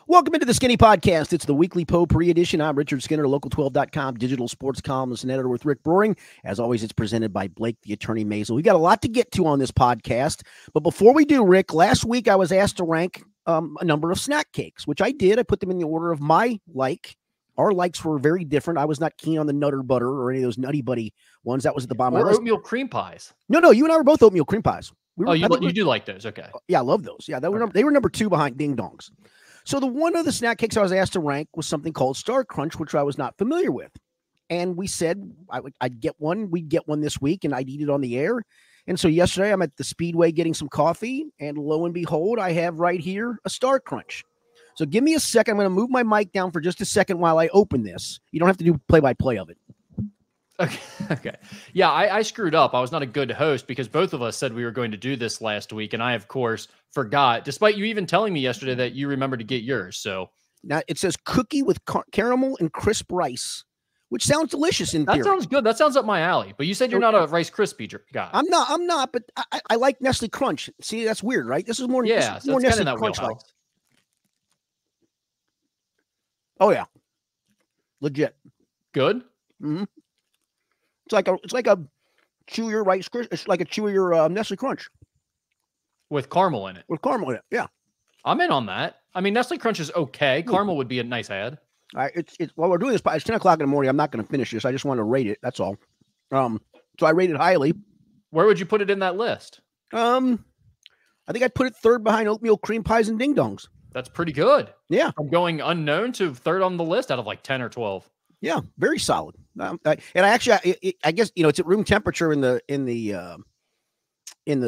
Welcome into the Skinny Podcast. It's the weekly Potpourri edition. I'm Richard Skinner, local12.com, digital sports columnist and editor with Rick Broering. As always, it's presented by Blake, the attorney Maisel. We got a lot to get to on this podcast. But before we do, Rick, last week I was asked to rank a number of snack cakes, which I did. I put them in the order of my like. Our likes were very different. I was not keen on the Nutter Butter or any of those Nutty Buddy ones. That was at the bottom of my list. Oatmeal cream pies. No, you and I were both oatmeal cream pies. You do like those. Okay. Yeah, I love those. Yeah, they were number 2 behind Ding Dongs. So the one of the snack cakes I was asked to rank was something called Star Crunch, which I was not familiar with. And we said I'd get one. We'd get one this week, and I'd eat it on the air. And so yesterday I'm at the Speedway getting some coffee, and lo and behold, I have right here a Star Crunch. So give me a second. I'm going to move my mic down for just a second while I open this. You don't have to do play-by-play of it. Okay. Yeah, I screwed up. I was not a good host because both of us said we were going to do this last week, and I, of course, forgot, despite you even telling me yesterday that you remembered to get yours. So now it says cookie with caramel and crisp rice, which sounds delicious in theory. That sounds good. That sounds up my alley. But you said you're not a Rice Krispie guy. I'm not, but I like Nestle Crunch. See, that's weird, right? This is more, more Nestle Crunch like. Oh yeah, legit. Good. Mm-hmm. It's like a chew your Rice Krispie. It's like a chew your Nestle Crunch with caramel in it. With caramel in it, yeah. I'm in on that. I mean, Nestle Crunch is okay. Caramel would be a nice add. All right, it's while we're doing this, it's 10 o'clock in the morning. I'm not going to finish this. I just want to rate it. That's all. So I rate it highly. Where would you put it in that list? I think I'd put it third behind oatmeal cream pies and Ding Dongs. That's pretty good. Yeah. From going unknown to third on the list out of like 10 or 12. Yeah, very solid. I guess, it's at room temperature in the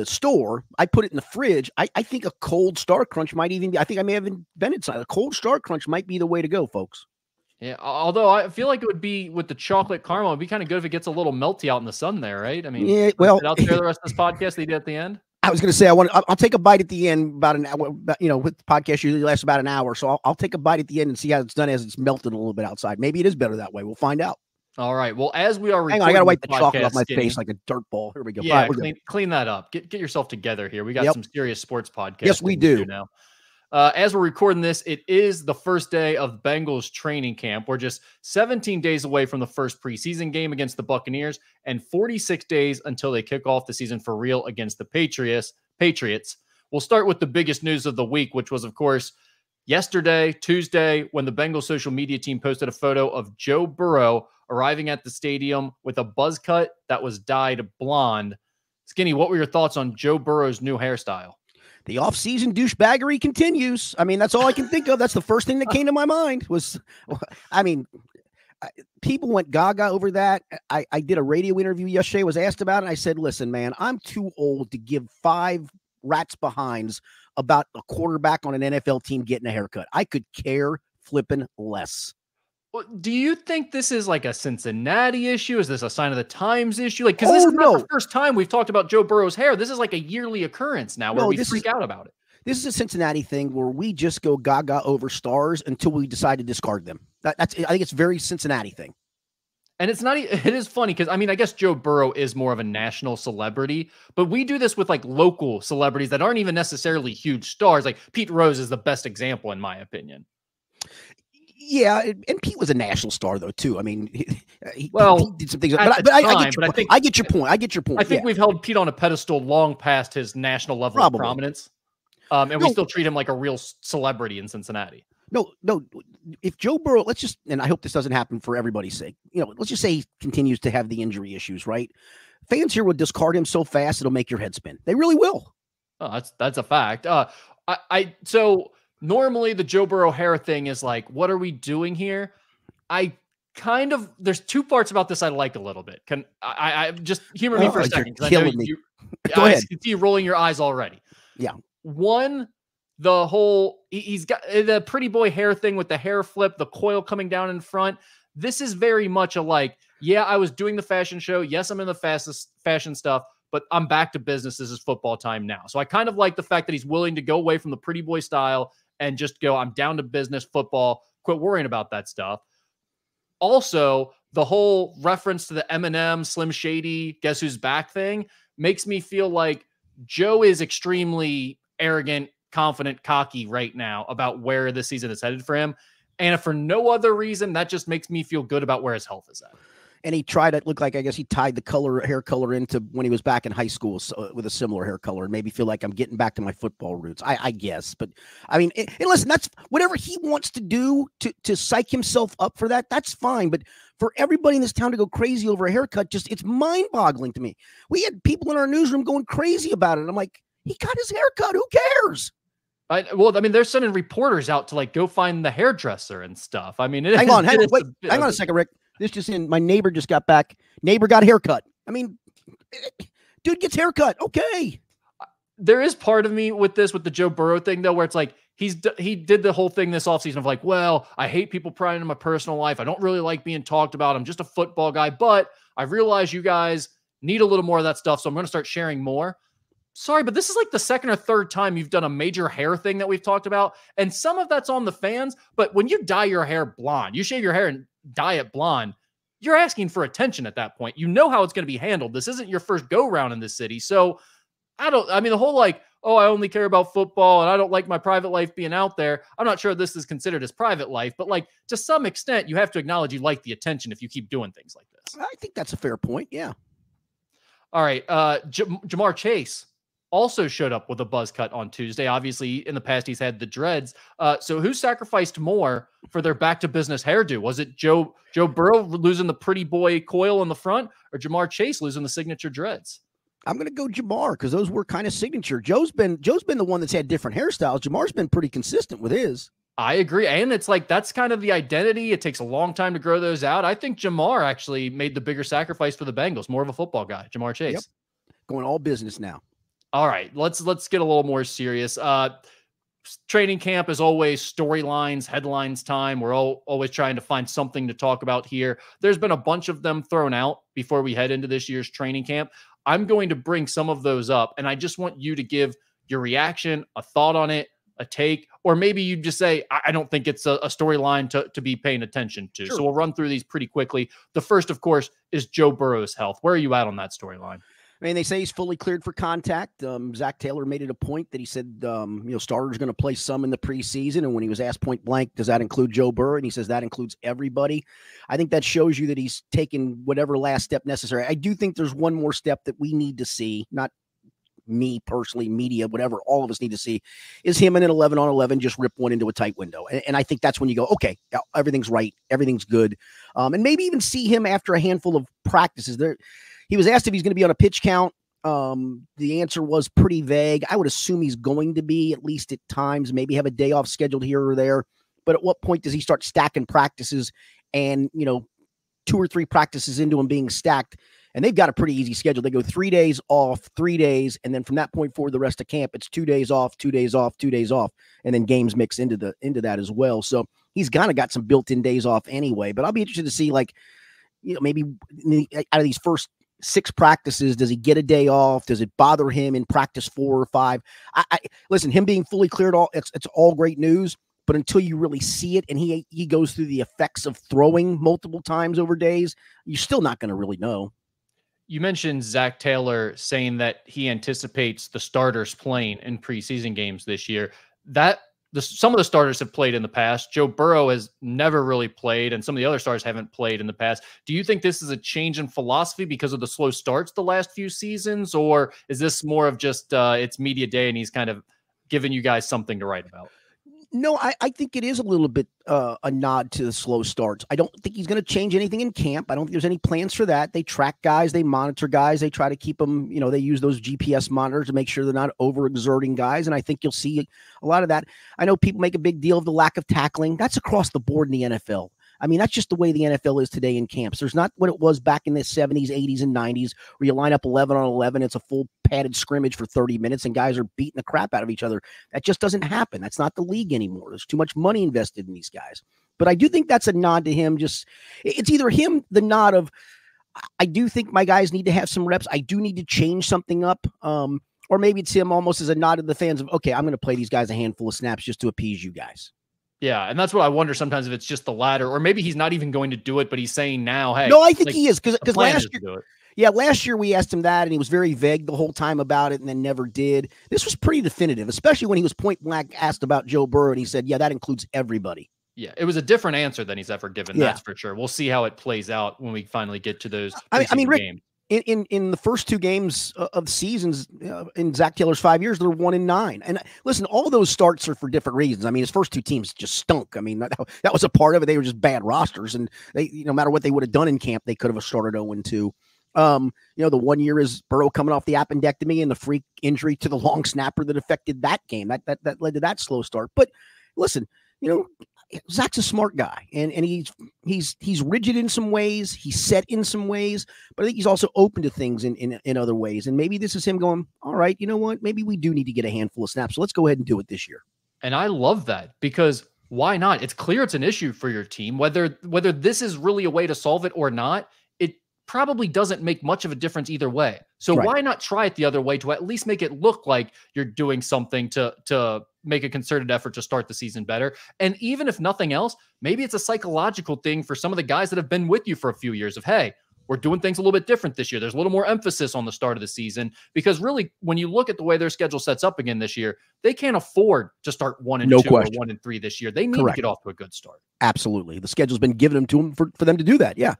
store. I put it in the fridge. I think a cold Star Crunch might even be, I think I may have invented something. A cold Star Crunch might be the way to go, folks. Yeah, although I feel like it would be with the chocolate caramel. It'd be kind of good if it gets a little melty out in the sun there, right? I mean, yeah, well, out there the rest of this podcast they did at the end. I was going to say I'll take a bite at the end about an hour. With the podcast usually lasts about an hour, so I'll take a bite at the end and see how it's done as it's melted a little bit outside. Maybe it is better that way. We'll find out. All right. Well, as we are, hang on, I got to wipe the chocolate off my face like a dirt ball. Here we go. Yeah, clean that up. Get yourself together here. We got some serious sports podcasts. Yes, we do now. As we're recording this, it is the first day of Bengals training camp. We're just 17 days away from the first preseason game against the Buccaneers and 46 days until they kick off the season for real against the Patriots. We'll start with the biggest news of the week, which was, of course, yesterday, Tuesday, when the Bengals social media team posted a photo of Joe Burrow arriving at the stadium with a buzz cut that was dyed blonde. Skinny, what were your thoughts on Joe Burrow's new hairstyle? The off-season douchebaggery continues. I mean, that's all I can think of. That's the first thing that came to my mind was, people went gaga over that. I did a radio interview yesterday, was asked about it. And I said, listen, man, I'm too old to give 5 rats behinds about a quarterback on an NFL team getting a haircut. I could care flipping less. Well, do you think this is like a Cincinnati issue? Is this a sign of the times issue? Like, because this is not the first time we've talked about Joe Burrow's hair. This is like a yearly occurrence now where we freak out about it. This is a Cincinnati thing where we just go gaga over stars until we decide to discard them. I think it's a very Cincinnati thing. And it's not, it is funny because, I guess Joe Burrow is more of a national celebrity, but we do this with like local celebrities that aren't even necessarily huge stars. Like Pete Rose is the best example, in my opinion. Yeah, and Pete was a national star though too. I mean, he did some things, but I get your point. I get your point. I think we've held Pete on a pedestal long past his national level of prominence, and we still treat him like a real celebrity in Cincinnati. No. If Joe Burrow, and I hope this doesn't happen for everybody's sake. Let's just say he continues to have the injury issues, right? Fans here will discard him so fast it'll make your head spin. They really will. Oh, that's a fact. So normally the Joe Burrow hair thing is like, what are we doing here? There's 2 parts about this I like a little bit. Can I just humor me for a second? You're killing me. Go ahead. I can see you rolling your eyes already. Yeah. One, the whole, he's got the pretty boy hair thing with the hair flip, the coil coming down in front. This is very much I was doing the fashion show. Yes, I'm in the fashion stuff, but I'm back to business. This is football time now. So I kind of like the fact that he's willing to go away from the pretty boy style and just go, I'm down to business football. Quit worrying about that stuff. Also, the whole reference to the Eminem, Slim Shady, Guess Who's Back thing makes me feel like Joe is extremely arrogant, confident, cocky right now about where the season is headed for him. And if for no other reason, that just makes me feel good about where his health is at. And he tried to look like, I guess he tied the hair color into when he was back in high school, so, with a similar hair color, and maybe feel like I'm getting back to my football roots. I guess. But I mean, and listen, that's whatever he wants to do to psych himself up for that. That's fine. But for everybody in this town to go crazy over a haircut, it's mind boggling to me. We had people in our newsroom going crazy about it. I'm like, he got his haircut. Who cares? Well, I mean, they're sending reporters out to like go find the hairdresser and stuff. I mean, hang on a second, Rick. This just in, my neighbor just got back. Neighbor got a haircut. I mean, dude gets haircut. Okay. There is part of me with the Joe Burrow thing, though, where it's like he did the whole thing this offseason of like, well, I hate people prying into my personal life. I don't really like being talked about. I'm just a football guy, but I realize you guys need a little more of that stuff, so I'm going to start sharing more. Sorry, but this is like the second or third time you've done a major hair thing that we've talked about, and some of that's on the fans, but when you dye your hair blonde, you shave your hair and dye it blonde, you're asking for attention at that point. You know how it's going to be handled. This isn't your first go round in this city. So I mean, the whole like, oh, I only care about football and I don't like my private life being out there. I'm not sure this is considered as private life, but like to some extent, you have to acknowledge you like the attention if you keep doing things like this. I think that's a fair point. Yeah. All right. Jamar Chase also showed up with a buzz cut on Tuesday. Obviously, in the past, he's had the dreads. So who sacrificed more for their back-to-business hairdo? Was it Joe Burrow losing the pretty boy coil in the front, or Jamar Chase losing the signature dreads? I'm going to go Jamar because those were kind of signature. Joe's been the one that's had different hairstyles. Jamar's been pretty consistent with his. I agree. And it's like, that's kind of the identity. It takes a long time to grow those out. I think Jamar actually made the bigger sacrifice for the Bengals. More of a football guy, Jamar Chase. Yep. Going all business now. All right, let's get a little more serious. Training camp is always storylines, headlines time. We're always trying to find something to talk about here. There's been a bunch of them thrown out before we head into this year's training camp. I'm going to bring some of those up, and I just want you to give your reaction, a thought on it, a take, or maybe you just say, I don't think it's a storyline to be paying attention to. Sure. So we'll run through these pretty quickly. The first, of course, is Joe Burrow's health. Where are you at on that storyline? I mean, they say he's fully cleared for contact. Zach Taylor made it a point that he said, starter's going to play some in the preseason. And when he was asked point blank, does that include Joe Burrow? And he says that includes everybody. I think that shows you that he's taken whatever last step necessary. I do think there's one more step that we need to see, not me personally, media, whatever, all of us need to see, is him in an 11-on-11 just rip one into a tight window. And I think that's when you go, okay, everything's right, everything's good. And maybe even see him after a handful of practices. He was asked if he's going to be on a pitch count. The answer was pretty vague. I would assume he's going to be, at least at times, maybe have a day off scheduled here or there. But at what point does he start stacking practices and, 2 or 3 practices into him being stacked? And they've got a pretty easy schedule. They go 3 days off, 3 days. And then from that point forward, the rest of camp, it's 2 days off, 2 days off, 2 days off. And then games mix into that as well. So he's kind of got some built-in days off anyway. But I'll be interested to see, maybe out of these first 6 practices, does he get a day off? Does it bother him in practice 4 or 5? I listen, him being fully cleared, it's all great news, but until you really see it and he goes through the effects of throwing multiple times over days, you're still not going to really know. You mentioned Zach Taylor saying that he anticipates the starters playing in preseason games this year. Some of the starters have played in the past. Joe Burrow has never really played, and some of the other stars haven't played in the past. Do you think this is a change in philosophy because of the slow starts the last few seasons, or is this more of just it's media day and he's kind of giving you guys something to write about? No, I think it is a little bit a nod to the slow starts. I don't think he's going to change anything in camp. I don't think there's any plans for that. They track guys, they monitor guys, they try to keep them, they use those GPS monitors to make sure they're not overexerting guys. And I think you'll see a lot of that. I know people make a big deal of the lack of tackling. That's across the board in the NFL. I mean, that's just the way the NFL is today in camps. There's not what it was back in the 70s, 80s, and 90s, where you line up 11-on-11. It's a full padded scrimmage for 30 minutes, and guys are beating the crap out of each other. That just doesn't happen. That's not the league anymore. There's too much money invested in these guys. But I do think that's a nod to him. It's either him, the nod of, I do think my guys need to have some reps. I do need to change something up. Or maybe it's him almost as a nod to the fans of, okay, I'm going to play these guys a handful of snaps just to appease you guys. Yeah, and that's what I wonder sometimes, if it's just the latter, or maybe he's not even going to do it, but he's saying now, hey. No, I think he is, because last year, Yeah, last year we asked him that, and he was very vague the whole time about it and then never did. This was pretty definitive, especially when he was point blank asked about Joe Burrow, and he said, yeah, that includes everybody. Yeah, it was a different answer than he's ever given. Yeah. That's for sure. We'll see how it plays out when we finally get to those I mean, Rick, games. In the first 2 games of seasons in Zach Taylor's 5 years, they're 1-9. And listen, all those starts are for different reasons. I mean, his first 2 teams just stunk. I mean, that was a part of it. They were just bad rosters, and they, no matter what they would have done in camp, they could have started 0-2. The 1 year is Burrow coming off the appendectomy and the freak injury to the long snapper that affected that game. That led to that slow start. But listen, Zach's a smart guy, and he's rigid in some ways, he's set in some ways, but I think he's also open to things in other ways. And maybe this is him going, all right, you know what? Maybe we do need to get a handful of snaps. So let's go ahead and do it this year. And I love that, because why not? It's clear it's an issue for your team. Whether this is really a way to solve it or not, it probably doesn't make much of a difference either way. So Why not try it the other way to at least make it look like you're doing something to make a concerted effort to start the season better. And even if nothing else, maybe it's a psychological thing for some of the guys that have been with you for a few years of, hey, we're doing things a little bit different this year. There's a little more emphasis on the start of the season, because really, when you look at the way their schedule sets up again this year, they can't afford to start 1-2 or 1-3 this year. They need to get off to a good start. Absolutely. The schedule's been given to them for them to do that. Yeah.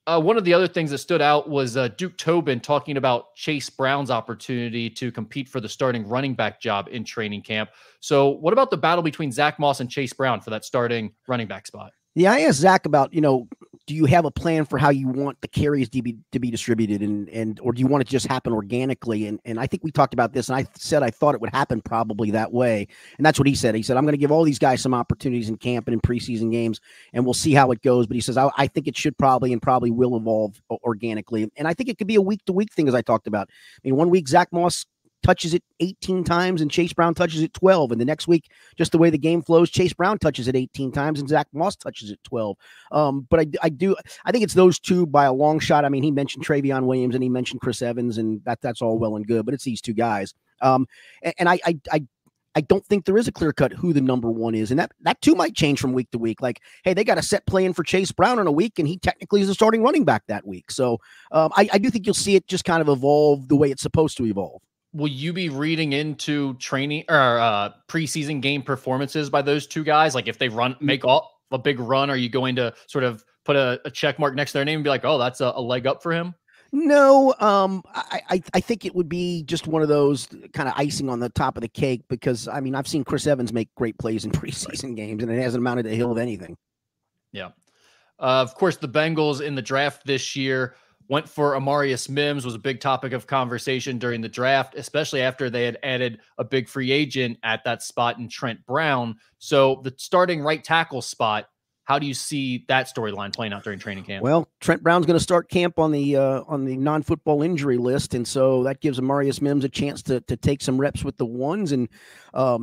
One of the other things that stood out was Duke Tobin talking about Chase Brown's opportunity to compete for the starting running back job in training camp. So what about the battle between Zach Moss and Chase Brown for that starting running back spot? Yeah, I asked Zach about, do you have a plan for how you want the carries to be distributed, and or do you want it to just happen organically? And I think we talked about this, and I said I thought it would happen probably that way. And that's what he said. He said, I'm going to give all these guys some opportunities in camp and in preseason games, and we'll see how it goes. But he says, I think it should probably will evolve organically. And I think it could be a week-to-week thing, as I talked about. I mean, 1 week, Zach Moss touches it 18 times and Chase Brown touches it 12. And the next week, just the way the game flows, Chase Brown touches it 18 times and Zach Moss touches it 12. But I think it's those two by a long shot. I mean, he mentioned Travion Williams and he mentioned Chris Evans, and that's all well and good, but it's these two guys. And I don't think there is a clear cut who the number one is. And that too might change from week to week. Like, hey, they got a set plan for Chase Brown in a week, and he technically is a starting running back that week. So I do think you'll see it just kind of evolve the way it's supposed to evolve. Will you be reading into training or preseason game performances by those two guys? Like, if they make a big run, are you going to sort of put a check mark next to their name and be like, oh, that's a leg up for him? No, I think it would be just one of those kind of icing on the top of the cake, because I mean, I've seen Chris Evans make great plays in preseason games, and it hasn't amounted to a hill of anything. Yeah. Of course, the Bengals in the draft this year went for Amarius Mims, was a big topic of conversation during the draft, especially after they had added a big free agent at that spot in Trent Brown. So the starting right tackle spot, how do you see that storyline playing out during training camp? Well, Trent Brown's going to start camp on the non-football injury list, and so that gives Amarius Mims a chance to take some reps with the ones. And who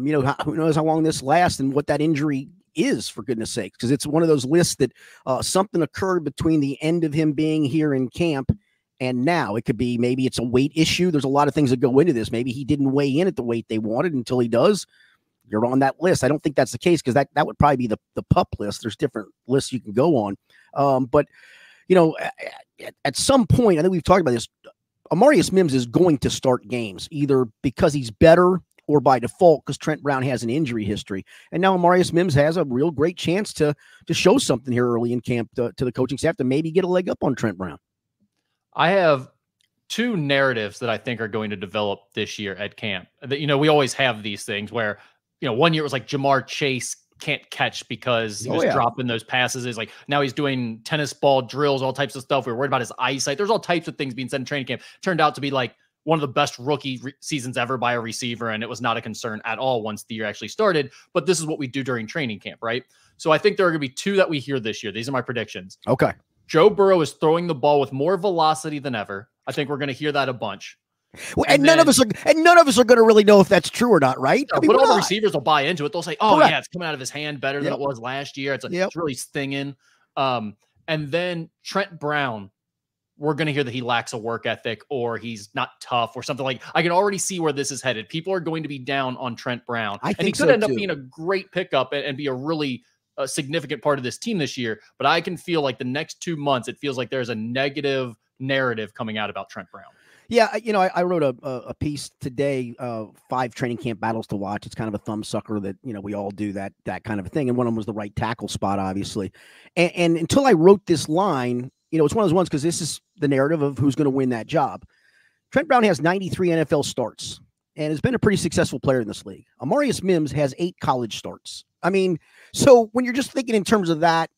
knows how long this lasts and what that injury is, for goodness sake, because it's one of those lists that something occurred between the end of him being here in camp and now. It could be, maybe it's a weight issue. There's a lot of things that go into this. Maybe he didn't weigh in at the weight they wanted until he does. You're on that list. I don't think that's the case, because that would probably be the PUP list. There's different lists you can go on. But at some point, I think we've talked about this, Amarius Mims is going to start games, either because he's better or by default because Trent Brown has an injury history. And now Amarius Mims has a real great chance to show something here early in camp to the coaching staff to maybe get a leg up on Trent Brown. I have two narratives that I think are going to develop this year at camp. We always have these things where, 1 year it was like Jamar Chase can't catch because he was dropping those passes. It's like, now he's doing tennis ball drills, all types of stuff. We were worried about his eyesight. There's all types of things being said in training camp. Turned out to be like one of the best rookie seasons ever by a receiver, and it was not a concern at all once the year actually started. But this is what we do during training camp, right? So I think there are going to be two that we hear this year. These are my predictions. Okay. Joe Burrow is throwing the ball with more velocity than ever. I think we're going to hear that a bunch. Well, and none of us are going to really know if that's true or not, right? But all the receivers will buy into it. They'll say, "Oh, yeah, it's coming out of his hand better than it was last year. It's really stinging." And then Trent Brown, we're going to hear that he lacks a work ethic, or he's not tough, or something. Like, I can already see where this is headed. People are going to be down on Trent Brown, and he could end up being a great pickup and be a really significant part of this team this year. But I can feel like the next 2 months, it feels like there's a negative narrative coming out about Trent Brown. Yeah, I wrote a piece today, 5 training camp battles to watch. It's kind of a thumb sucker that, we all do that kind of a thing. And one of them was the right tackle spot, obviously. And until I wrote this line, it's one of those ones because this is the narrative of who's going to win that job. Trent Brown has 93 NFL starts and has been a pretty successful player in this league. Amarius Mims has 8 college starts. I mean, so when you're just thinking in terms of that,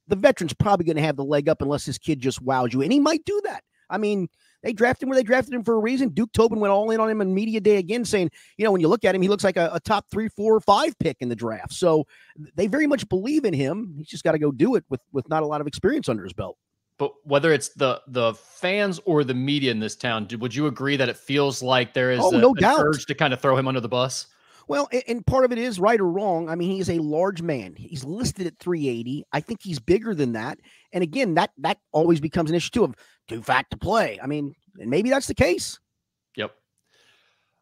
the veteran's probably going to have the leg up unless this kid just wows you. And he might do that. I mean, they drafted him where they drafted him for a reason. Duke Tobin went all in on him on media day again, saying, when you look at him, he looks like a top 3, 4, or 5 pick in the draft. So they very much believe in him. He's just got to go do it with not a lot of experience under his belt. But whether it's the fans or the media in this town, would you agree that it feels like there is no doubt, an urge to kind of throw him under the bus? Well, and part of it is right or wrong. I mean, he's a large man. He's listed at 380. I think he's bigger than that. And again, that always becomes an issue too of too fat to play. I mean, and maybe that's the case. Yep.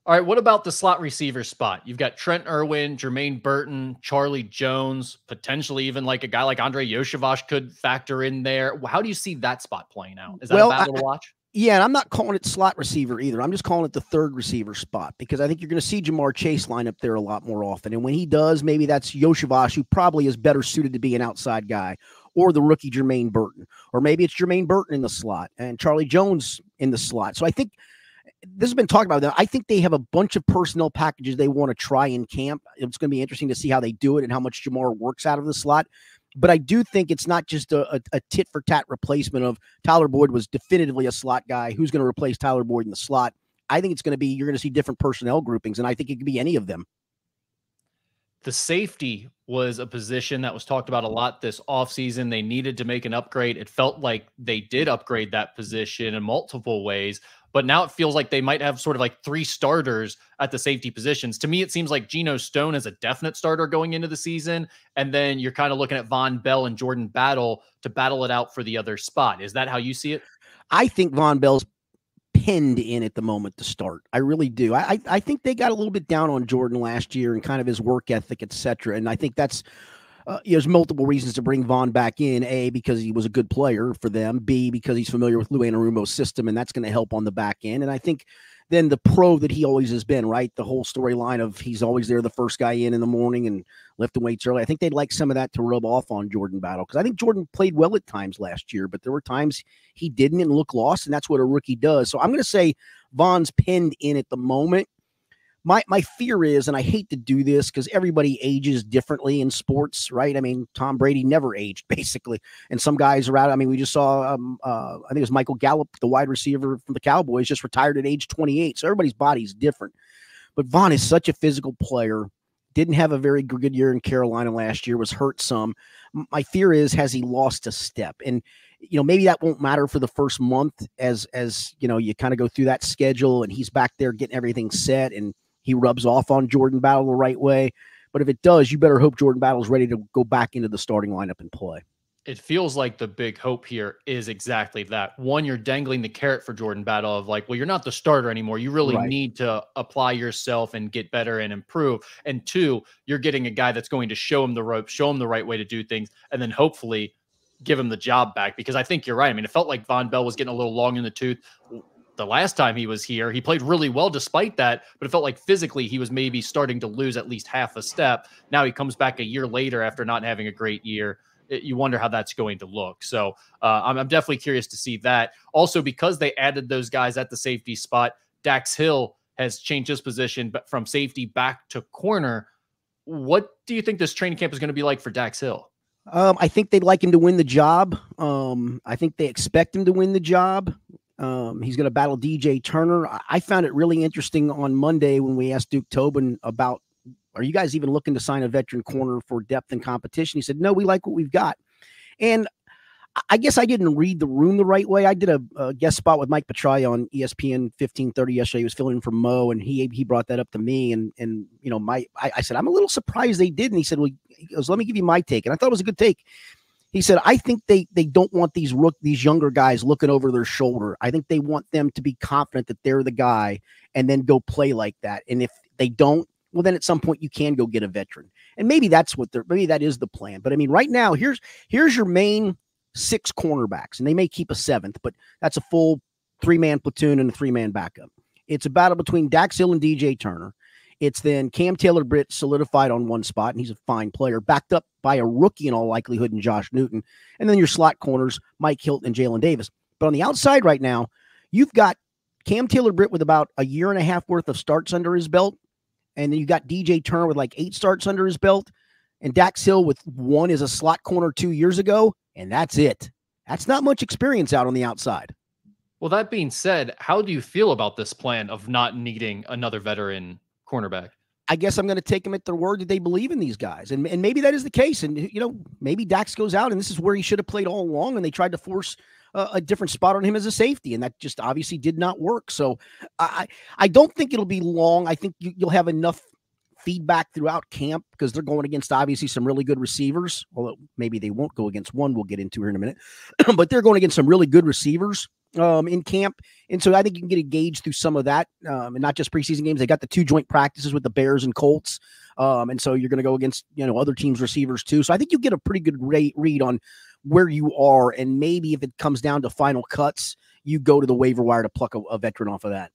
All right. What about the slot receiver spot? You've got Trent Irwin, Jermaine Burton, Charlie Jones, potentially even like a guy like Andre Yoshavash could factor in there. How do you see that spot playing out? Is that a battle to watch? Yeah, and I'm not calling it slot receiver either. I'm just calling it the third receiver spot because I think you're going to see Jamar Chase line up there a lot more often. And when he does, maybe that's Yoshavash, who probably is better suited to be an outside guy, or the rookie Jermaine Burton. Or maybe it's Jermaine Burton in the slot and Charlie Jones in the slot. So I think this has been talked about. I think they have a bunch of personnel packages they want to try in camp. It's going to be interesting to see how they do it and how much Jamar works out of the slot. But I do think it's not just a tit-for-tat replacement of Tyler Boyd was definitively a slot guy. Who's going to replace Tyler Boyd in the slot? I think it's going to be you're going to see different personnel groupings, and I think it could be any of them. The safety was a position that was talked about a lot this offseason. They needed to make an upgrade. It felt like they did upgrade that position in multiple ways, but now it feels like they might have sort of like 3 starters at the safety positions. To me, it seems like Geno Stone is a definite starter going into the season, and then you're kind of looking at Von Bell and Jordan Battle to battle it out for the other spot. Is that how you see it? I think Von Bell's pinned in at the moment to start. I really do. I think they got a little bit down on Jordan last year and kind of his work ethic, et cetera. And I think that's there's multiple reasons to bring Vaughn back in. A, because he was a good player for them. B, because he's familiar with Lou Anarumo's system, and that's going to help on the back end. And I think then the pro that he always has been, right? The whole storyline of he's always there, the first guy in the morning and lifting weights early. I think they'd like some of that to rub off on Jordan Battle, because I think Jordan played well at times last year, but there were times he didn't and looked lost, and that's what a rookie does. So I'm going to say Vaughn's pinned in at the moment. My fear is, and I hate to do this because everybody ages differently in sports, right? I mean, Tom Brady never aged, basically. And some guys are out. I mean, we just saw, I think it was Michael Gallup, the wide receiver from the Cowboys, just retired at age 28. So everybody's body's different. But Vaughn is such a physical player. Didn't have a very good year in Carolina last year, was hurt some. My fear is, has he lost a step? And, you know, maybe that won't matter for the first month as you know, you kind of go through that schedule and he's back there getting everything set and he rubs off on Jordan Battle the right way. But if it does, you better hope Jordan Battle's ready to go back into the starting lineup and play. It feels like the big hope here is exactly that. One, you're dangling the carrot for Jordan Battle of like, well, you're not the starter anymore. You really need to apply yourself and get better and improve. And two, you're getting a guy that's going to show him the ropes, show him the right way to do things, and then hopefully give him the job back. Because I think you're right. I mean, it felt like Von Bell was getting a little long in the tooth the last time he was here. He played really well despite that, but it felt like physically he was maybe starting to lose at least half a step. Now he comes back a year later after not having a great year. You wonder how that's going to look. So I'm definitely curious to see that. Also, because they added those guys at the safety spot, Dax Hill has changed his position from safety back to corner. What do you think this training camp is going to be like for Dax Hill? I think they'd like him to win the job. I think they expect him to win the job. He's going to battle DJ Turner. I found it really interesting on Monday when we asked Duke Tobin about, are you guys even looking to sign a veteran corner for depth and competition? He said, no, we like what we've got. And I guess I didn't read the room the right way. I did a guest spot with Mike Petraglia on ESPN 1530 yesterday. He was filling in for Mo, and he brought that up to me. And you know, I said, I'm a little surprised they did. And he said, well, let me give you my take. And I thought it was a good take. He said, I think they don't want these younger guys looking over their shoulder. I think they want them to be confident that they're the guy and then go play like that. And if they don't, well, then at some point you can go get a veteran. And maybe that's maybe that is the plan. But I mean, right now, here's your main 6 cornerbacks, and they may keep a 7th, but that's a full 3-man platoon and a 3-man backup. It's a battle between Dax Hill and DJ Turner. It's then Cam Taylor-Britt solidified on one spot, and he's a fine player, backed up by a rookie in all likelihood in Josh Newton. And then your slot corners, Mike Hilton and Jalen Davis. But on the outside right now, you've got Cam Taylor-Britt with about a year and a half worth of starts under his belt. And then you got DJ Turner with like 8 starts under his belt. And Dax Hill with 1 as a slot corner 2 years ago. And that's it. That's not much experience out on the outside. Well, that being said, how do you feel about this plan of not needing another veteran cornerback? I guess I'm going to take them at their word that they believe in these guys. And maybe that is the case. And, maybe Dax goes out and this is where he should have played all along. And they tried to force a different spot on him as a safety. And that just obviously did not work. So I don't think it'll be long. I think you'll have enough feedback throughout camp because they're going against obviously some really good receivers. Although maybe they won't go against one we'll get into here in a minute. But they're going against some really good receivers in camp. And so I think you can get a gauge through some of that and not just preseason games. They got the 2 joint practices with the Bears and Colts. And so you're going to go against, other teams' receivers too. So I think you get a pretty good read on where you are. And maybe if it comes down to final cuts, you go to the waiver wire to pluck a veteran off of that.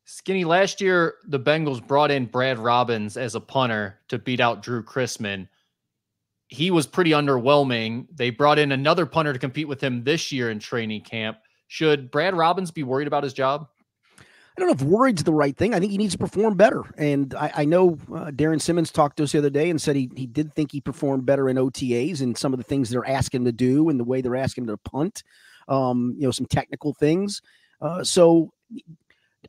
Skinny, last year, the Bengals brought in Brad Robbins as a punter to beat out Drew Chrisman. He was pretty underwhelming. They brought in another punter to compete with him this year in training camp. Should Brad Robbins be worried about his job? I don't know if worried's the right thing. I think he needs to perform better. And I know Darren Simmons talked to us the other day and said he did think he performed better in OTAs and some of the things they're asking him to do and the way they're asking him to punt, some technical things. So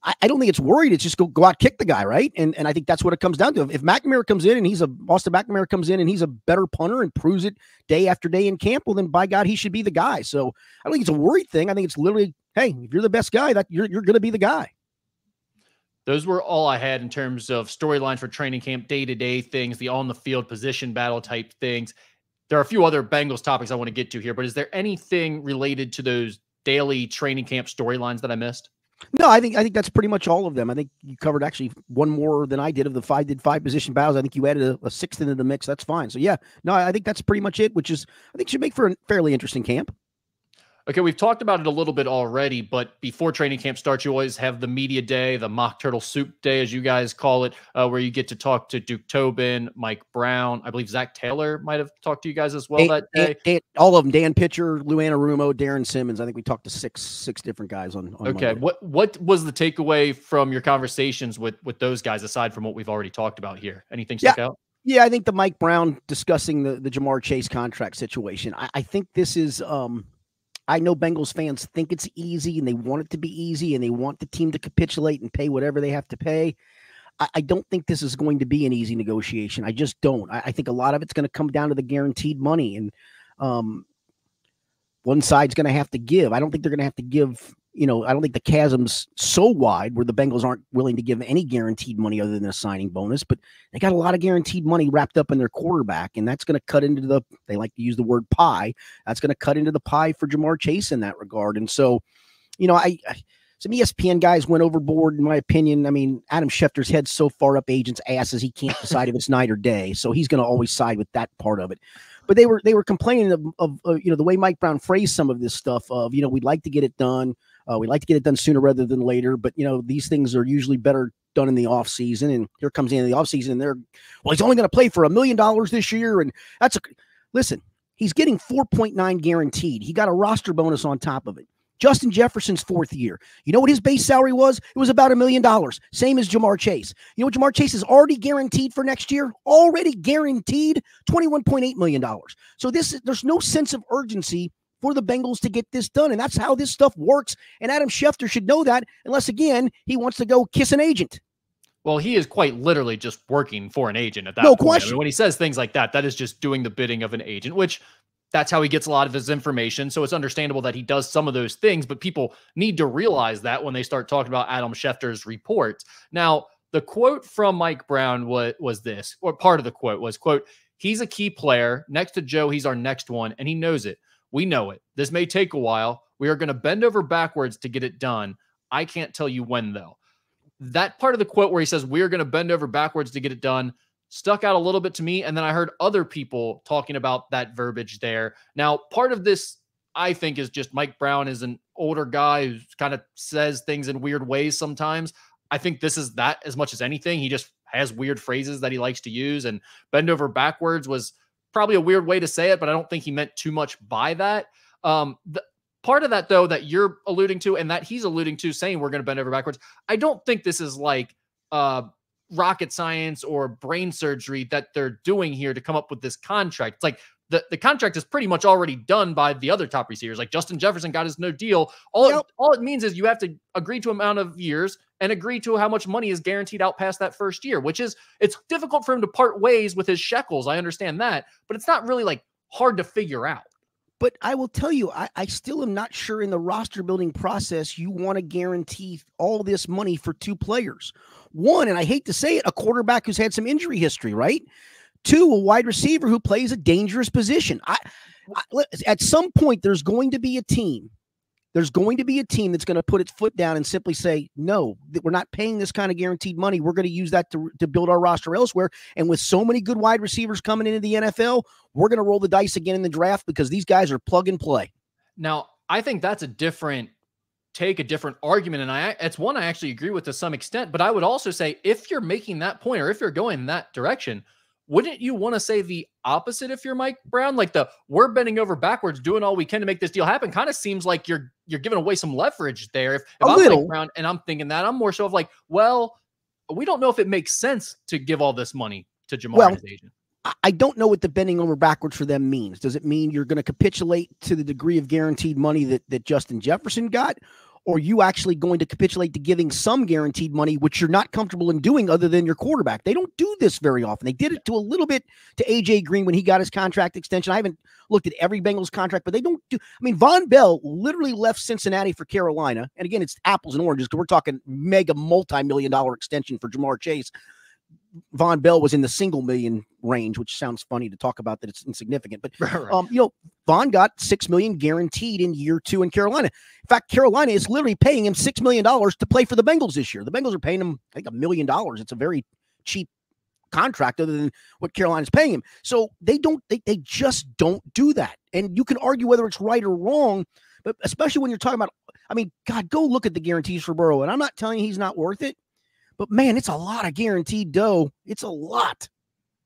I don't think it's worried. It's just go out, kick the guy, right? And I think that's what it comes down to. If McNamara comes in and Austin McNamara comes in and he's a better punter and proves it day after day in camp, well, then by God, he should be the guy. So I don't think it's a worried thing. I think it's literally, hey, if you're the best guy, that you're going to be the guy. Those were all I had in terms of storylines for training camp, day-to-day things, the on-the-field position battle type things. There are a few other Bengals topics I want to get to here, but is there anything related to those daily training camp storylines that I missed? No, I think that's pretty much all of them. I think you covered actually one more than I did of the 5 position battles. I think you added a 6th into the mix. That's fine. So yeah, no, I think that's pretty much it, which is, I think should make for a fairly interesting camp. Okay, we've talked about it a little bit already, but before training camp starts, you always have the media day, the mock turtle soup day, as you guys call it, where you get to talk to Duke Tobin, Mike Brown. I believe Zach Taylor might have talked to you guys as well that day. All of them, Dan Pitcher, Lou Anarumo, Darren Simmons. I think we talked to six different guys on Okay, Monday. What was the takeaway from your conversations with those guys, aside from what we've already talked about here? Anything stick out? Yeah, I think the Mike Brown discussing the Jamar Chase contract situation. I think this is I know Bengals fans think it's easy and they want it to be easy and they want the team to capitulate and pay whatever they have to pay. I don't think this is going to be an easy negotiation. I just don't. I think a lot of it's going to come down to the guaranteed money, and one side's going to have to give. I don't think they're going to have to give. I don't think the chasm's so wide where the Bengals aren't willing to give any guaranteed money other than a signing bonus, but they got a lot of guaranteed money wrapped up in their quarterback, and that's going to cut into they like to use the word pie. That's going to cut into the pie for Jamar Chase in that regard. And so, some ESPN guys went overboard, in my opinion. I mean, Adam Schefter's head's so far up agents' asses, he can't decide if it's night or day. So he's going to always side with that part of it. But they were complaining of the way Mike Brown phrased some of this stuff of, we'd like to get it done. We'd like to get it done sooner rather than later. But, these things are usually better done in the off season. And here comes the end of the off season. And he's only going to play for $1 million this year. And listen, he's getting 4.9 guaranteed. He got a roster bonus on top of it. Justin Jefferson's 4th year. You know what his base salary was? It was about $1 million. Same as Jamar Chase. You know what Jamar Chase is already guaranteed for next year? Already guaranteed $21.8 million. So there's no sense of urgency for the Bengals to get this done. And that's how this stuff works. And Adam Schefter should know that, unless, again, he wants to go kiss an agent. Well, he is quite literally just working for an agent at that point. No question. I mean, when he says things like that, that is just doing the bidding of an agent, which that's how he gets a lot of his information. So it's understandable that he does some of those things, but people need to realize that when they start talking about Adam Schefter's reports. Now, the quote from Mike Brown was this, or part of the quote was, quote, "He's a key player. Next to Joe, he's our next one, and he knows it. We know it. This may take a while. We are going to bend over backwards to get it done. I can't tell you when, though." That part of the quote where he says, "We are going to bend over backwards to get it done," stuck out a little bit to me. And then I heard other people talking about that verbiage there. Now, part of this, I think, is just Mike Brown is an older guy who kind of says things in weird ways sometimes. I think this is that as much as anything. He just has weird phrases that he likes to use, and bend over backwards was probably a weird way to say it, but I don't think he meant too much by that. The part of that, though, that you're alluding to and that he's alluding to, saying we're going to bend over backwards, I don't think this is like rocket science or brain surgery that they're doing here to come up with this contract. It's like the contract is pretty much already done by the other top receivers. Like Justin Jefferson got his no deal. All it means is you have to agree to amount of years and agree to how much money is guaranteed out past that first year, which is, it's difficult for him to part ways with his shekels. I understand that, but it's not really like hard to figure out. But I will tell you, I still am not sure in the roster building process you want to guarantee all this money for two players. One, and I hate to say it, a quarterback who's had some injury history, right? Two, a wide receiver who plays a dangerous position. At some point, there's going to be a team. There's going to be a team that's going to put its foot down and simply say, no, we're not paying this kind of guaranteed money. We're going to use that to build our roster elsewhere. And with so many good wide receivers coming into the NFL, we're going to roll the dice again in the draft because these guys are plug and play. Now, I think that's a different take, a different argument. And it's one I actually agree with to some extent. But I would also say, if you're making that point, or if you're going in that direction, wouldn't you want to say the opposite if you're Mike Brown? Like we're bending over backwards, doing all we can to make this deal happen. Kind of seems like you're giving away some leverage there. If I'm Mike Brown and I'm thinking that, I'm more so of like, well, we don't know if it makes sense to give all this money to Jamar and his agent. I don't know what the bending over backwards for them means. Does it mean you're going to capitulate to the degree of guaranteed money that Justin Jefferson got? Or are you actually going to capitulate to giving some guaranteed money, which you're not comfortable in doing other than your quarterback? They don't do this very often. They did it to a little bit to A.J. Green when he got his contract extension. I haven't looked at every Bengals contract, but they don't do. I mean, Von Bell literally left Cincinnati for Carolina. And again, it's apples and oranges because we're talking mega multi-million-dollar extension for Jamar Chase. Von Bell was in the single million range, which sounds funny to talk about that it's insignificant. But, right. Von got $6 million guaranteed in year 2 in Carolina. In fact, Carolina is literally paying him $6 million to play for the Bengals this year. The Bengals are paying him, I think, $1 million. It's a very cheap contract other than what Carolina's paying him. So they just don't do that. And you can argue whether it's right or wrong, but especially when you're talking about, I mean, God, go look at the guarantees for Burrow. And I'm not telling you he's not worth it. But, man, it's a lot of guaranteed dough. It's a lot.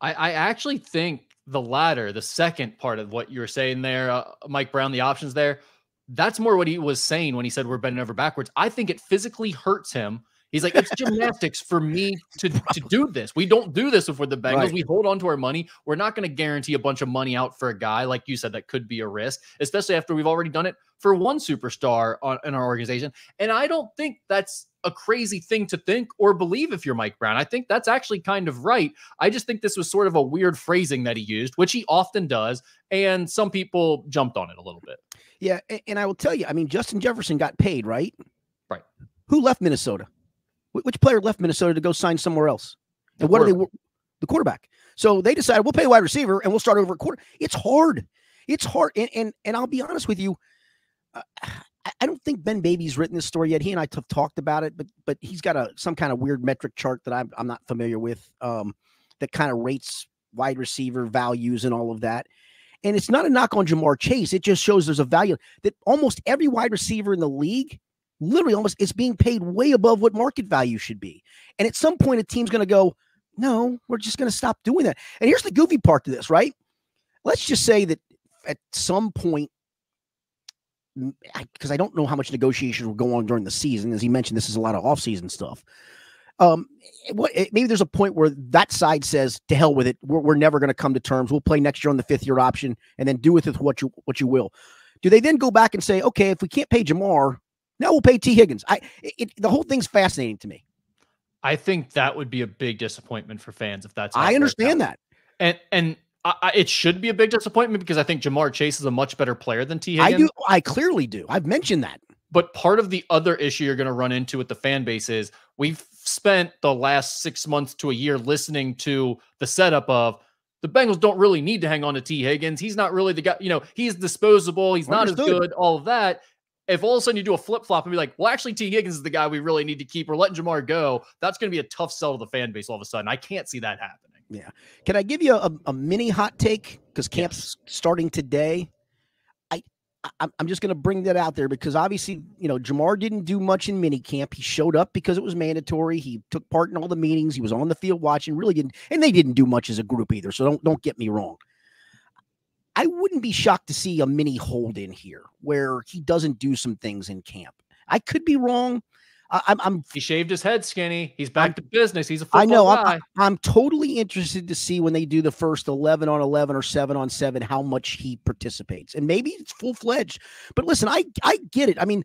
I actually think the latter, the second part of what you were saying there, Mike Brown, the options there, that's more what he was saying when he said we're bending over backwards. I think it physically hurts him. He's like, it's gymnastics for me to do this. We don't do this if we're the Bengals. Right. We hold on to our money. We're not going to guarantee a bunch of money out for a guy. Like you said, that could be a risk, especially after we've already done it for one superstar in our organization. And I don't think that's a crazy thing to think or believe if you're Mike Brown. I think that's actually kind of right. I just think this was sort of a weird phrasing that he used, which he often does. And some people jumped on it a little bit. Yeah. And I will tell you, I mean, Justin Jefferson got paid, right? Right. Who left Minnesota? Which player left Minnesota to go sign somewhere else? And what are they? The quarterback. So they decided we'll pay a wide receiver and we'll start over at quarter. It's hard. It's hard. And I'll be honest with you. I don't think Ben Baby's written this story yet. He and I have talked about it, but he's got some kind of weird metric chart that I'm not familiar with that kind of rates wide receiver values and all of that. And it's not a knock on Jamar Chase. It just shows there's a value that almost every wide receiver in the league literally almost is being paid way above what market value should be. And at some point, a team's going to go, no, we're just going to stop doing that. And here's the goofy part to this, right? Let's just say that at some point, because I don't know how much negotiations will go on during the season. As he mentioned, this is a lot of offseason stuff. Maybe there's a point where that side says, to hell with it. We're never going to come to terms. We'll play next year on the 5th-year option and then do with it what you will. Do they then go back and say, okay, if we can't pay Jamar, now we'll pay T. Higgins? The whole thing's fascinating to me. I think that would be a big disappointment for fans if that's. I understand that, and it should be a big disappointment because I think Jamar Chase is a much better player than T. Higgins. I do. I clearly do. I've mentioned that. But part of the other issue you're going to run into with the fan base is we've spent the last 6 months to a year listening to the setup of the Bengals don't really need to hang on to T. Higgins. He's not really the guy. He's disposable. He's not as good. All of that. If all of a sudden you do a flip-flop and be like, well, actually, T. Higgins is the guy we really need to keep. We're letting Jamar go. That's going to be a tough sell to the fan base all of a sudden. I can't see that happening. Yeah. Can I give you a mini hot take? Because camp's starting today. I'm just going to bring that out there because obviously, Jamar didn't do much in mini camp. He showed up because it was mandatory. He took part in all the meetings. He was on the field watching, really didn't, and they didn't do much as a group either. So don't get me wrong. I wouldn't be shocked to see a mini hold in here where he doesn't do some things in camp. I could be wrong. He shaved his head, Skinny. He's back to business. He's a football guy. I'm totally interested to see when they do the first 11-on-11 or 7-on-7 how much he participates, and maybe it's full-fledged. But listen, I get it. I mean,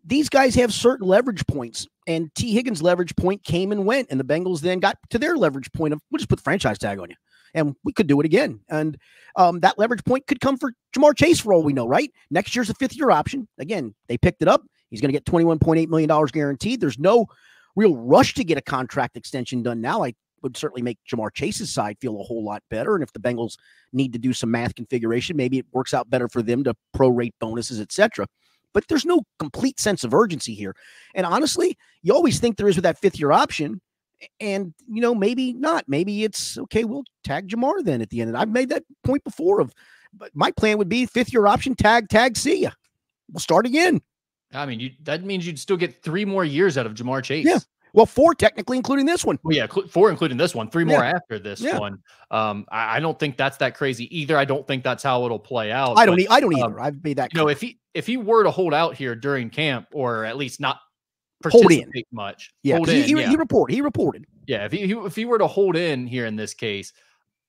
these guys have certain leverage points, and T. Higgins' leverage point came and went, and the Bengals then got to their leverage point of we'll just put the franchise tag on you, and we could do it again. And that leverage point could come for Jamar Chase for all we know, right? Next year's a fifth-year option. Again, they picked it up. He's going to get $21.8 million guaranteed. There's no real rush to get a contract extension done now. I would certainly make Jamar Chase's side feel a whole lot better. And if the Bengals need to do some math configuration, maybe it works out better for them to prorate bonuses, etc. But there's no complete sense of urgency here. And honestly, you always think there is with that fifth-year option. And, maybe not. Maybe it's, okay, we'll tag Jamar then at the end. And I've made that point before but my plan would be fifth-year option, tag, see ya. We'll start again. I mean, that means you'd still get 3 more years out of Jamar Chase. Yeah. Well, 4 technically, including this one. Well, yeah, 4 including this one, 3 more after this one. I don't think that's that crazy either. I don't think that's how it'll play out. I don't either. I've made that. If he were to hold out here during camp, or at least not participate much, he reported. Yeah, if he were to hold in here in this case,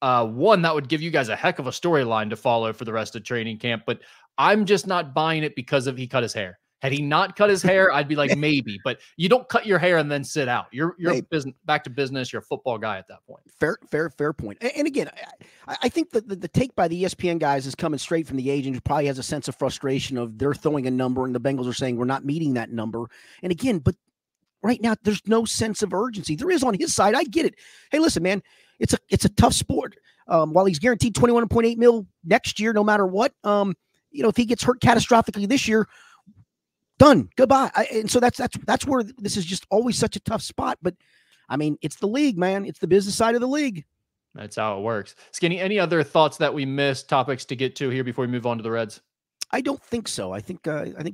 one, that would give you guys a heck of a storyline to follow for the rest of training camp. But I'm just not buying it because he cut his hair. Had he not cut his hair, I'd be like, maybe, but you don't cut your hair and then sit out. You're back to business. You're a football guy at that point. Fair point. And again, I think that the take by the ESPN guys is coming straight from the agent who probably has a sense of frustration of they're throwing a number and the Bengals are saying we're not meeting that number. And again, but right now there's no sense of urgency. There is on his side. I get it. Hey, listen, man, it's a tough sport. While he's guaranteed $21.8 million next year, no matter what, if he gets hurt catastrophically this year, done. Goodbye. And so that's where this is just always such a tough spot. But I mean, it's the league, man. It's the business side of the league. That's how it works. Skinny, any other thoughts that we missed, topics to get to here before we move on to the Reds? I don't think so. I think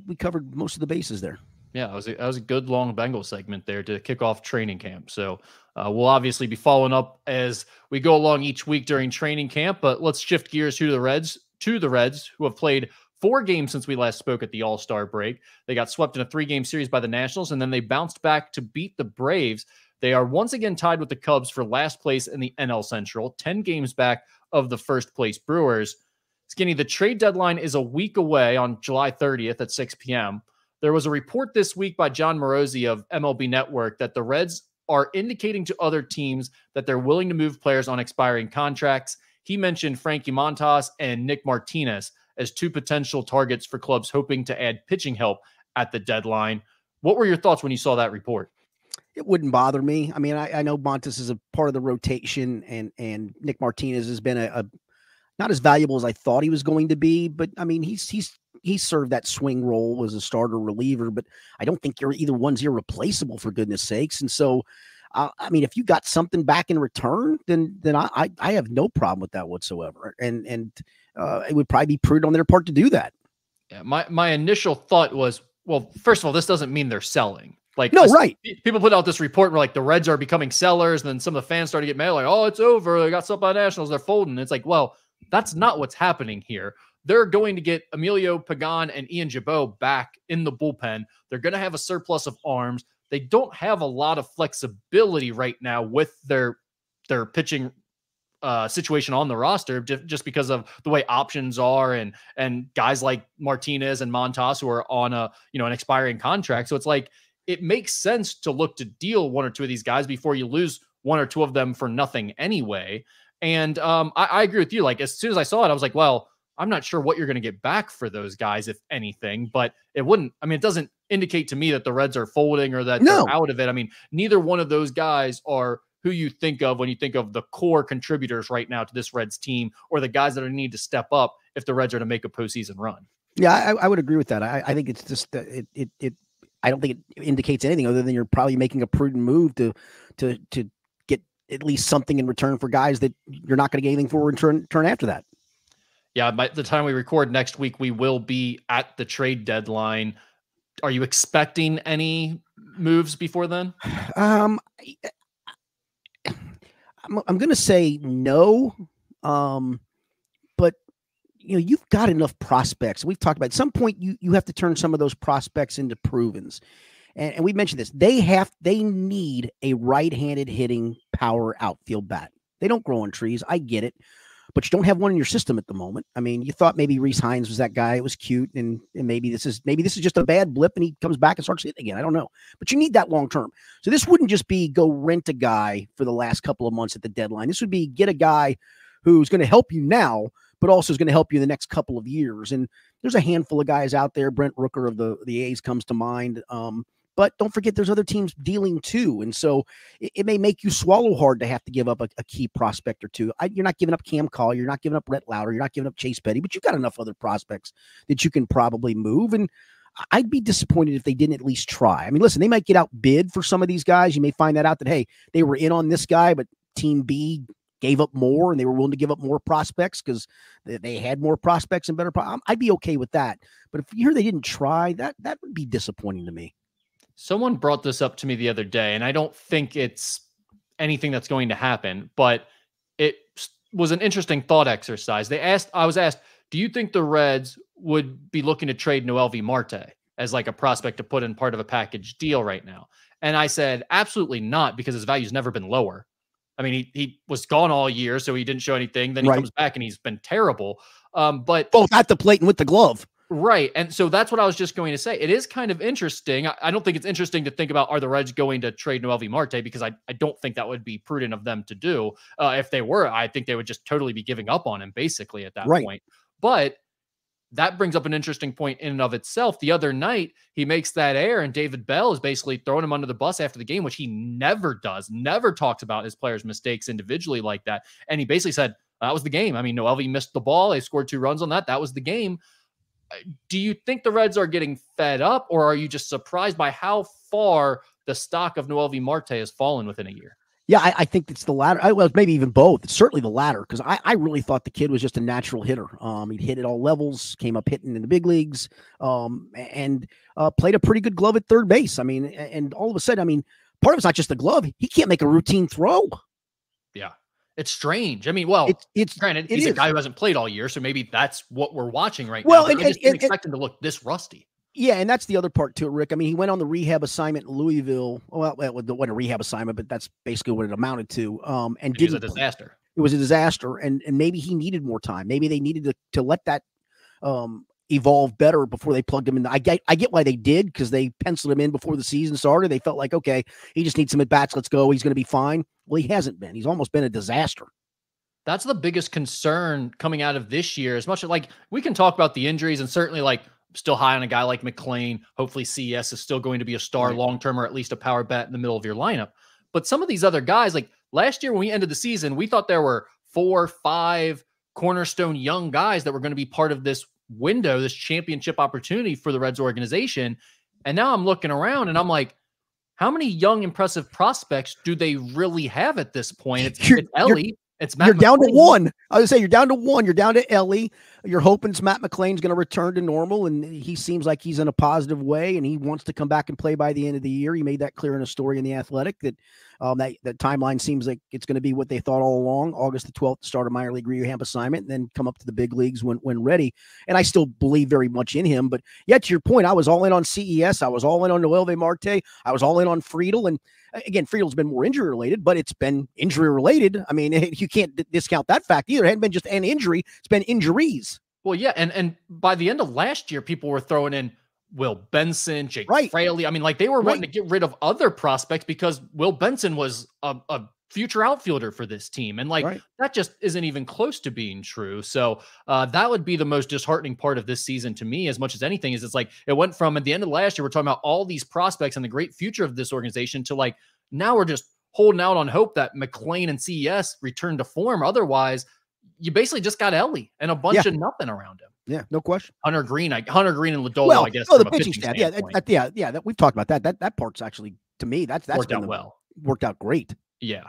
we covered most of the bases there. Yeah, that was a good long Bengals segment there to kick off training camp. So we'll obviously be following up as we go along each week during training camp. But let's shift gears to the Reds, who have played 4 games since we last spoke at the All-Star break. They got swept in a 3-game series by the Nationals, and then they bounced back to beat the Braves. They are once again tied with the Cubs for last place in the NL Central, 10 games back of the first place Brewers. Skinny, the trade deadline is a week away on July 30th at 6 p.m. There was a report this week by John Morosi of MLB Network that the Reds are indicating to other teams that they're willing to move players on expiring contracts. He mentioned Frankie Montas and Nick Martinez as 2 potential targets for clubs hoping to add pitching help at the deadline. What were your thoughts when you saw that report? It wouldn't bother me. I mean, I know Montas is a part of the rotation, and Nick Martinez has been a not as valuable as I thought he was going to be. But I mean, he's served that swing role as a starter reliever. But I don't think either one's irreplaceable, for goodness sakes. And so, I mean, if you got something back in return, then I have no problem with that whatsoever. And it would probably be prudent on their part to do that. Yeah, my initial thought was, well, first of all, this doesn't mean they're selling. Like, no, right. People put out this report where like the Reds are becoming sellers, and then some of the fans started to get mad, like, oh, it's over. They got something by Nationals. They're folding. It's like, well, that's not what's happening here. They're going to get Emilio Pagan and Ian Jabot back in the bullpen. They're going to have a surplus of arms. They don't have a lot of flexibility right now with their pitching situation on the roster, just because of the way options are and guys like Martinez and Montas who are on an expiring contract. So it's like, it makes sense to look to deal 1 or 2 of these guys before you lose 1 or 2 of them for nothing anyway. And I agree with you. Like, as soon as I saw it, I was like, well, I'm not sure what you're going to get back for those guys, if anything, but it doesn't indicate to me that the Reds are folding or that they're out of it. I mean, neither one of those guys are who you think of when you think of the core contributors right now to this Reds team, or the guys that need to step up if the Reds are to make a postseason run. Yeah, I would agree with that. I think it's just I don't think it indicates anything other than you're probably making a prudent move to get at least something in return for guys that you're not going to get anything for in turn after that. Yeah, by the time we record next week, we will be at the trade deadline. Are you expecting any moves before then? I'm going to say no. But you've got enough prospects. We've talked about at some point you have to turn some of those prospects into provens. And we mentioned this. They need a right-handed hitting power outfield bat. They don't grow on trees. I get it. But you don't have one in your system at the moment. I mean, you thought maybe Reese Hines was that guy. It was cute, and maybe this is just a bad blip, and he comes back and starts hitting again. I don't know, but you need that long term. So this wouldn't just be go rent a guy for the last couple of months at the deadline. This would be get a guy who's going to help you now, but also is going to help you in the next couple of years. And there's a handful of guys out there. Brent Rooker of the A's comes to mind. But don't forget, there's other teams dealing too. And so it may make you swallow hard to have to give up a key prospect or two. You're not giving up Cam Call. You're not giving up Rhett Lauder. You're not giving up Chase Petty, but you've got enough other prospects that you can probably move. And I'd be disappointed if they didn't at least try. I mean, listen, they might get outbid for some of these guys. You may find that out that, hey, they were in on this guy, but Team B gave up more and they were willing to give up more prospects because they had more prospects and better. I'd be okay with that. But if you hear they didn't try, that would be disappointing to me. Someone brought this up to me the other day, and I don't think it's anything that's going to happen, but it was an interesting thought exercise. I was asked, do you think the Reds would be looking to trade Noelvi Marte as like a prospect to put in part of a package deal right now? And I said, absolutely not, because his value's never been lower. I mean, he was gone all year, so he didn't show anything. Then he comes back and he's been terrible. But both at the plate and with the glove. Right. And so that's what I was just going to say. It is kind of interesting. I don't think it's interesting to think about, are the Reds going to trade Noelvi Marte? Because I don't think that would be prudent of them to do. If they were, I think they would just totally be giving up on him basically at that point. But that brings up an interesting point in and of itself. The other night, he makes that error, and David Bell is basically throwing him under the bus after the game, which he never does, never talks about his players' mistakes individually like that. And he basically said, that was the game. I mean, Noelvi missed the ball. They scored 2 runs on that. That was the game. Do you think the Reds are getting fed up, or are you just surprised by how far the stock of Noelvi Marte has fallen within a year? Yeah, I think it's the latter. Well, maybe even both. It's certainly the latter, because I really thought the kid was just a natural hitter. He'd hit at all levels, came up hitting in the big leagues, and played a pretty good glove at third base. I mean, and all of a sudden, I mean, part of it's not just the glove. He can't make a routine throw. Yeah. It's strange. I mean, well, it's granted, he's a guy who hasn't played all year, so maybe that's what we're watching right now. I just didn't expect him to look this rusty. Yeah, and that's the other part to it, Rick. I mean, he went on the rehab assignment in Louisville. Well, it wasn't a rehab assignment, but that's basically what it amounted to. And it was a disaster. It was a disaster, and maybe he needed more time. Maybe they needed to let that evolve better before they plugged him in. I get why they did, because they penciled him in before the season started. They felt like, okay, he just needs some at-bats. Let's go. He's going to be fine. Well, he hasn't been. He's almost been a disaster. That's the biggest concern coming out of this year. As much as like we can talk about the injuries, and certainly like still high on a guy like McClain. Hopefully CES is still going to be a star long-term, or at least a power bat in the middle of your lineup. But some of these other guys, like last year when we ended the season, we thought there were 4 or 5 cornerstone young guys that were going to be part of this window, this championship opportunity for the Reds organization. And now I'm looking around and I'm like, how many young, impressive prospects do they really have at this point? It's Ellie. It's Matt. You're down to 1. I would say you're down to 1. You're down to Ellie. You're hoping Matt McClain's going to return to normal, and he seems like he's in a positive way, and he wants to come back and play by the end of the year. He made that clear in a story in The Athletic that that timeline seems like it's going to be what they thought all along, August the 12th, start a minor league rehab assignment, and then come up to the big leagues when ready. And I still believe very much in him. But yeah, to your point, I was all in on CES. I was all in on Noelvi Marte. I was all in on Friedel. And again, Friedel's been more injury related, but it's been injury related. I mean, you can't discount that fact either. It hadn't been just an injury. It's been injuries. Well, yeah. And by the end of last year, people were throwing in Will Benson, Jake Fraley. I mean, like they were wanting to get rid of other prospects because Will Benson was a future outfielder for this team. And like that just isn't even close to being true. So that would be the most disheartening part of this season to me, as much as anything, is it's like it went from at the end of last year, we're talking about all these prospects and the great future of this organization, to like now we're just holding out on hope that McClain and CES return to form. Otherwise, you basically just got Ellie and a bunch of nothing around him. Yeah, no question. Hunter Green and Lodolo, I guess. The pitching staff. Yeah. We've talked about that. That part's actually, to me, that's worked out well. Worked out great. Yeah.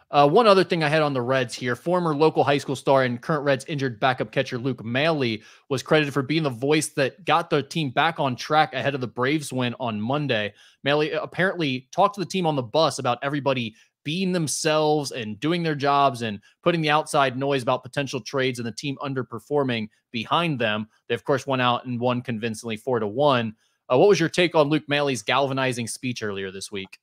One other thing I had on the Reds here, former local high school star and current Reds injured backup catcher Luke Maley was credited for being the voice that got the team back on track ahead of the Braves win on Monday. Maley apparently talked to the team on the bus about everybody being themselves and doing their jobs and putting the outside noise about potential trades and the team underperforming behind them. They, of course, went out and won convincingly 4-1. What was your take on Luke Maley's galvanizing speech earlier this week?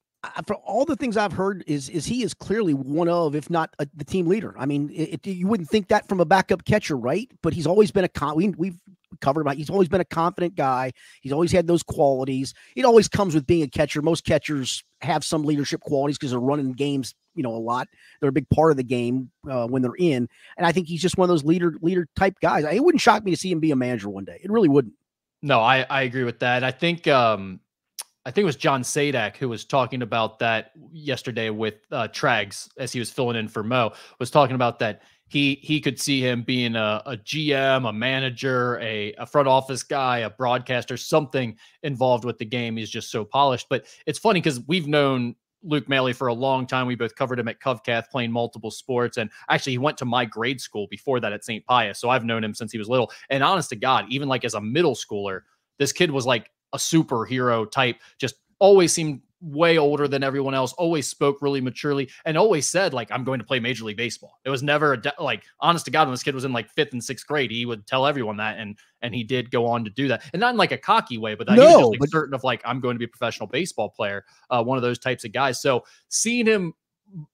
For all the things I've heard, is he is clearly one of, if not the team leader. I mean, you wouldn't think that from a backup catcher, right? But he's always been we've covered about. He's always been a confident guy. He's always had those qualities. It always comes with being a catcher. Most catchers have some leadership qualities because they're running games, a lot. They're a big part of the game when they're in. And I think he's just one of those leader type guys. It wouldn't shock me to see him be a manager one day. It really wouldn't. No, I agree with that. I think it was John Sadak who was talking about that yesterday with Trags as he was filling in for Mo, was talking about that he could see him being a GM, a manager, a front office guy, a broadcaster, something involved with the game. He's just so polished. But it's funny because we've known Luke Maley for a long time. We both covered him at Covcath playing multiple sports. And actually he went to my grade school before that at St. Pius. So I've known him since he was little. And honest to God, even like as a middle schooler, this kid was like a superhero type, just always seemed way older than everyone else, always spoke really maturely, and always said, like, I'm going to play Major League Baseball. It was never honest to God, when this kid was in like 5th and 6th grade, he would tell everyone that, and he did go on to do that. And not in like a cocky way, but he was just like certain of like, I'm going to be a professional baseball player, one of those types of guys. So seeing him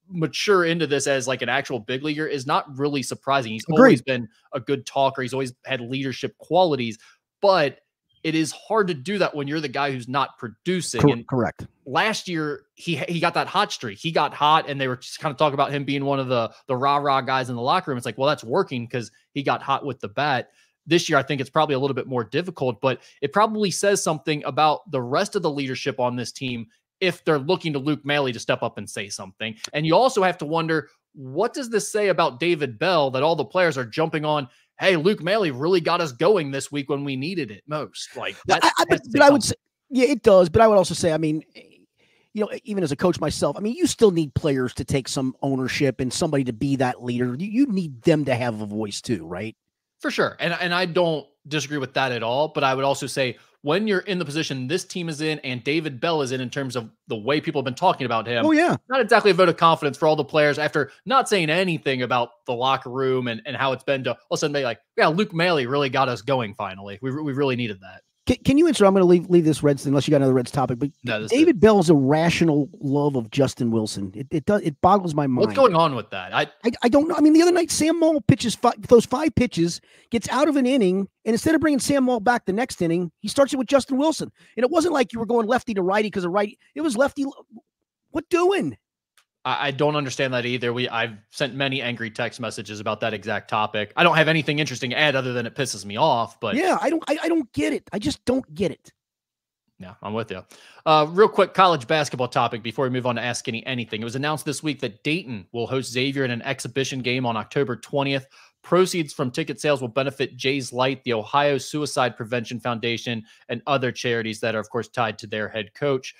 mature into this as like an actual big leaguer is not really surprising. He's always been a good talker. He's always had leadership qualities, but it is hard to do that when you're the guy who's not producing. Correct. Last year, he got that hot streak. He got hot, and they were just kind of talking about him being one of the rah-rah guys in the locker room. It's like, well, that's working because he got hot with the bat. This year, I think it's probably a little bit more difficult, but it probably says something about the rest of the leadership on this team if they're looking to Luke Maley to step up and say something. And you also have to wonder, what does this say about David Bell that all the players are jumping on? Hey, Luke Maley really got us going this week when we needed it most. Like that. But I would say, yeah, it does. But I would also say, I mean, even as a coach myself, I mean, you still need players to take some ownership and somebody to be that leader. You need them to have a voice too, right? For sure. And I don't disagree with that at all. But I would also say, when you're in the position this team is in and David Bell is in terms of the way people have been talking about him. Oh, yeah. Not exactly a vote of confidence for all the players after not saying anything about the locker room and how it's been to all of a sudden be like, yeah, Luke Maley really got us going finally. We really needed that. Can you answer? I'm going to leave this Reds unless you got another Reds topic. But no, David Bell's irrational love of Justin Wilson. It boggles my mind. What's going on with that? I don't know. I mean, the other night Sam Moll pitches those 5 pitches, gets out of an inning, and instead of bringing Sam Moll back the next inning, he starts it with Justin Wilson. And it wasn't like you were going lefty to righty because of righty. It was lefty. What doing? I don't understand that either. I've sent many angry text messages about that exact topic. I don't have anything interesting to add other than it pisses me off. But yeah, I don't get it. I just don't get it. Yeah, I'm with you. Real quick college basketball topic before we move on to Ask Anything. It was announced this week that Dayton will host Xavier in an exhibition game on October 20th. Proceeds from ticket sales will benefit Jay's Light, the Ohio Suicide Prevention Foundation, and other charities that are, of course, tied to their head coach.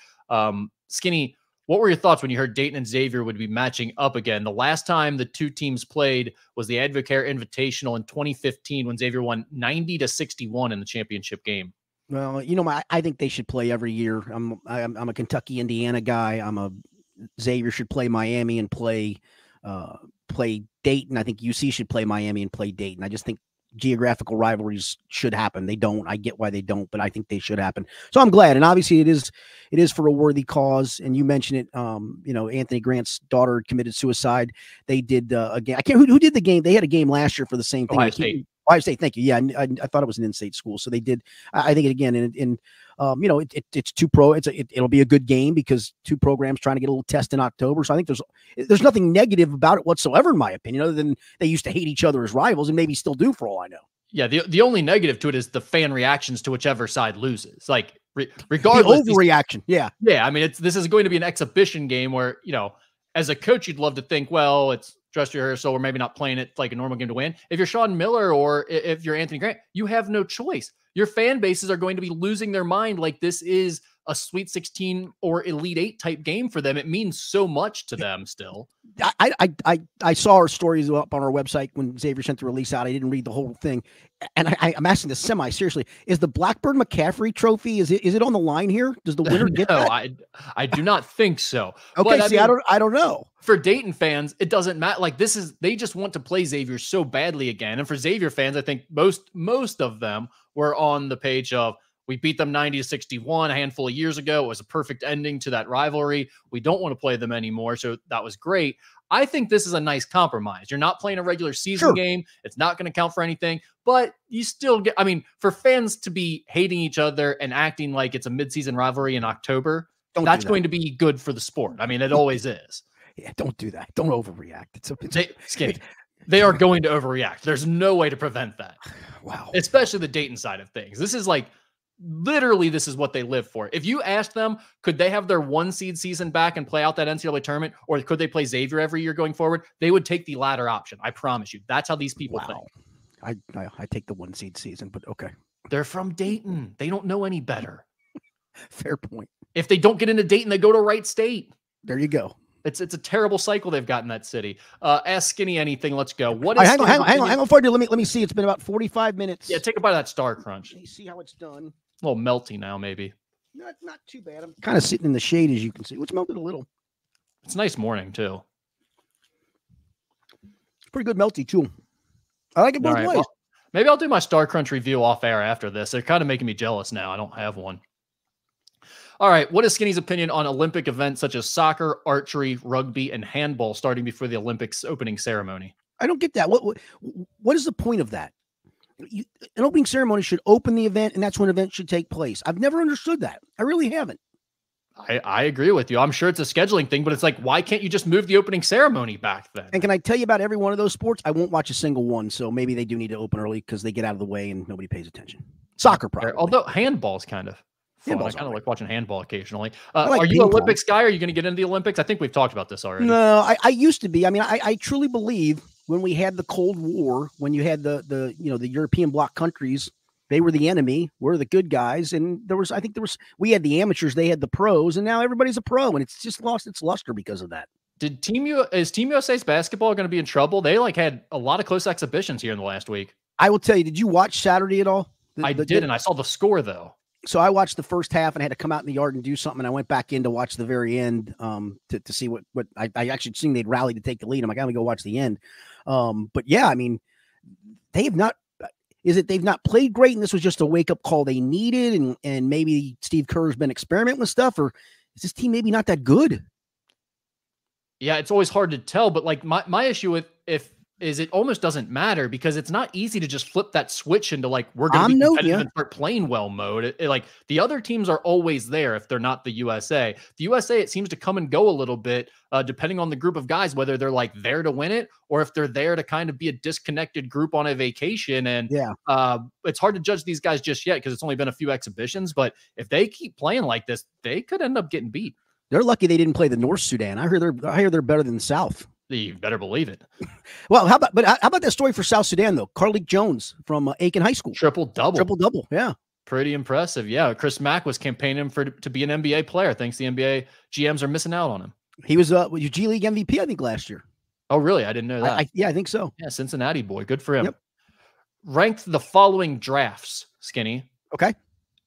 Skinny, what were your thoughts when you heard Dayton and Xavier would be matching up again? The last time the two teams played was the Advocare Invitational in 2015 when Xavier won 90-61 in the championship game. Well, I think they should play every year. I'm a Kentucky, Indiana guy. Xavier should play Miami and play Dayton. I think UC should play Miami and play Dayton. I just think geographical rivalries should happen. They don't. I get why they don't, but I think they should happen. So I'm glad. And obviously it is for a worthy cause. And you mentioned it, Anthony Grant's daughter committed suicide. They did again. I can't, who did the game? They had a game last year for the same thing. Ohio State. Thank you. Yeah. I thought it was an in-state school. So they did, I think again, it's it'll be a good game because two programs trying to get a little test in October. So I think there's nothing negative about it whatsoever, in my opinion, other than they used to hate each other as rivals and maybe still do for all I know. Yeah. The only negative to it is the fan reactions to whichever side loses. Like regardless. The overreaction. Yeah. Yeah. I mean, this is going to be an exhibition game where, as a coach, you'd love to think, well, it's dress rehearsal, or maybe not playing it like a normal game to win. If you're Sean Miller or if you're Anthony Grant, you have no choice. Your fan bases are going to be losing their mind like this is a Sweet 16 or Elite 8 type game for them. It means so much to them still. I saw our stories up on our website when Xavier sent the release out. I didn't read the whole thing, and I'm asking this semi-seriously: is the Blackburn McCaffrey Trophy, is it on the line here? Does the winner get that? I do not think so. Okay, but, I don't know. For Dayton fans, it doesn't matter. Like, they just want to play Xavier so badly again. And for Xavier fans, I think most of them were on the page of, we beat them 90-61 a handful of years ago. It was a perfect ending to that rivalry. We don't want to play them anymore. So that was great. I think this is a nice compromise. You're not playing a regular season game. It's not going to count for anything, but you still get, I mean, for fans to be hating each other and acting like it's a midseason rivalry in October, that's going to be good for the sport. I mean, it always is. Yeah, don't do that. Don't overreact. Skinny. They are going to overreact. There's no way to prevent that. Wow. Especially the Dayton side of things. This is like, literally, this is what they live for. If you asked them, could they have their 1 seed season back and play out that NCAA tournament, or could they play Xavier every year going forward? They would take the latter option. I promise you. That's how these people think. I take the 1 seed season, but okay. They're from Dayton. They don't know any better. Fair point. If they don't get into Dayton, they go to Wright State. There you go. It's a terrible cycle they've got in that city. Ask Skinny anything. Let's go. What is hang on for you. Let me see. It's been about 45 minutes. Yeah, take a bite of that Star Crunch. Let me see how it's done. A little melty now, maybe. Not too bad. I'm kind of sitting in the shade, as you can see. It's melted a little. It's a nice morning too. It's pretty good melty too. I like it both ways. Well, maybe I'll do my Star Crunch review off air after this. They're kind of making me jealous now. I don't have one. All right, what is Skinny's opinion on Olympic events such as soccer, archery, rugby, and handball starting before the Olympics opening ceremony? I don't get that. What is the point of that? An opening ceremony should open the event, and that's when events should take place. I've never understood that. I really haven't. I agree with you. I'm sure it's a scheduling thing, but it's like, why can't you just move the opening ceremony back then? And can I tell you about every one of those sports? I won't watch a single one, so maybe they do need to open early because they get out of the way and nobody pays attention. Soccer, probably. Although handball's kind of fun. I kind of like watching handball occasionally. Like are you an Olympics guy? Are you going to get into the Olympics? I think we've talked about this already. No, I used to be. I mean, I truly believe when we had the Cold War, when you had the European bloc countries, they were the enemy. We're the good guys. And we had the amateurs, they had the pros, and now everybody's a pro, and it's just lost its luster because of that. Is Team USA's basketball going to be in trouble? They had a lot of close exhibitions here in the last week. I will tell you, did you watch Saturday at all? I did, and I saw the score though. So I watched the first half and had to come out in the yard and do something. And I went back in to watch the very end to see what I actually seen they'd rally to take the lead. I'm like, I'm gonna go watch the end. But yeah, I mean, they've not played great, and this was just a wake up call they needed, and maybe Steve Kerr's been experimenting with stuff, or is this team maybe not that good? Yeah, it's always hard to tell, but like my issue with is it almost doesn't matter because it's not easy to just flip that switch into like, we're going to be competitive and start playing well mode. Like the other teams are always there if they're not the USA. The USA, it seems to come and go a little bit depending on the group of guys, whether they're like there to win it or if they're there to kind of be a disconnected group on a vacation. And it's hard to judge these guys just yet because it's only been a few exhibitions. But if they keep playing like this, they could end up getting beat. They're lucky they didn't play the North Sudan. I hear they're better than the South. You better believe it. Well, how about that story for South Sudan though? Carlik Jones from Aiken High School, triple double. Yeah, pretty impressive. Yeah, Chris Mack was campaigning to be an NBA player. Thanks, the NBA GMs are missing out on him. He was G League MVP, I think, last year. Oh, really? I didn't know that. I think so. Yeah, Cincinnati boy, good for him. Yep. Ranked the following drafts, Skinny. Okay.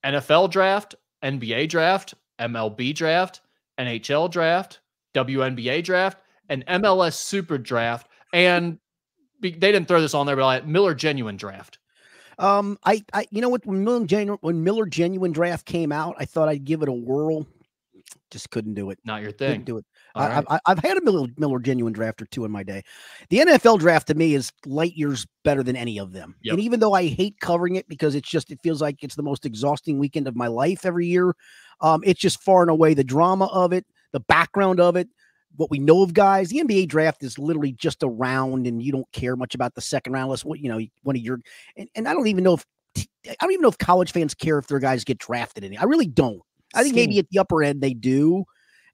NFL draft, NBA draft, MLB draft, NHL draft, WNBA draft, and MLS Super Draft, and they didn't throw this on there, but Miller Genuine Draft. You know what? When Miller Genuine Draft came out, I thought I'd give it a whirl. Just couldn't do it. Not your thing. Couldn't do it. I've had a Miller Genuine Draft or two in my day. The NFL Draft to me is light years better than any of them. Yep. And even though I hate covering it because it feels like it's the most exhausting weekend of my life every year, it's just far and away the drama of it, the background of it, what we know of guys. The NBA draft is literally just a round, and you don't care much about the second round unless one of your. And I don't even know if college fans care if their guys get drafted in it. I really don't. I think maybe at the upper end they do.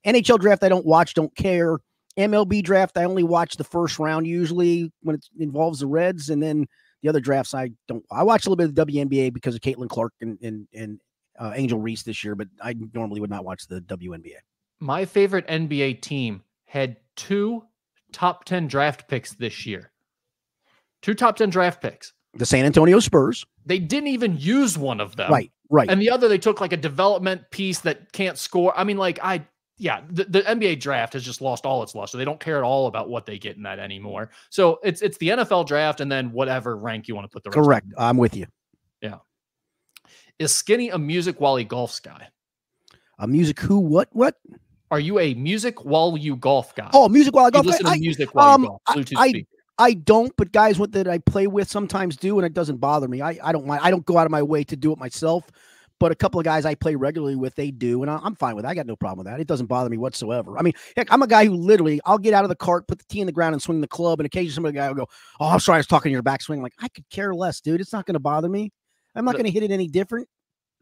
NHL draft I don't watch, don't care. MLB draft I only watch the first round usually when it involves the Reds, and then the other drafts I don't. I watch a little bit of the WNBA because of Caitlin Clark and Angel Reese this year, but I normally would not watch the WNBA. My favorite NBA team had 2 top 10 draft picks this year. 2 top 10 draft picks. The San Antonio Spurs. They didn't even use one of them. Right. And the other, they took like a development piece that can't score. I mean, like the NBA draft has just lost all its luster. They don't care at all about what they get in that anymore. So it's the NFL draft and then whatever rank you want to put the rest. Correct. I'm with you. Yeah. Is Skinny a music while he golfs guy? A music who? What? Are you a music while you golf guy? Oh, music while I golf. Listen to music while you golf. Bluetooth speaker. I don't, but guys that I play with sometimes do, and it doesn't bother me. I don't mind. I don't go out of my way to do it myself, but a couple of guys I play regularly with, they do, and I'm fine with that. I got no problem with that. It doesn't bother me whatsoever. I mean, heck, I'm a guy who literally, I'll get out of the cart, put the tee in the ground, and swing the club, and occasionally some of the guy will go, "Oh, I'm sorry, I was talking to your backswing." Like, I could care less, dude. It's not going to bother me. I'm not going to hit it any different.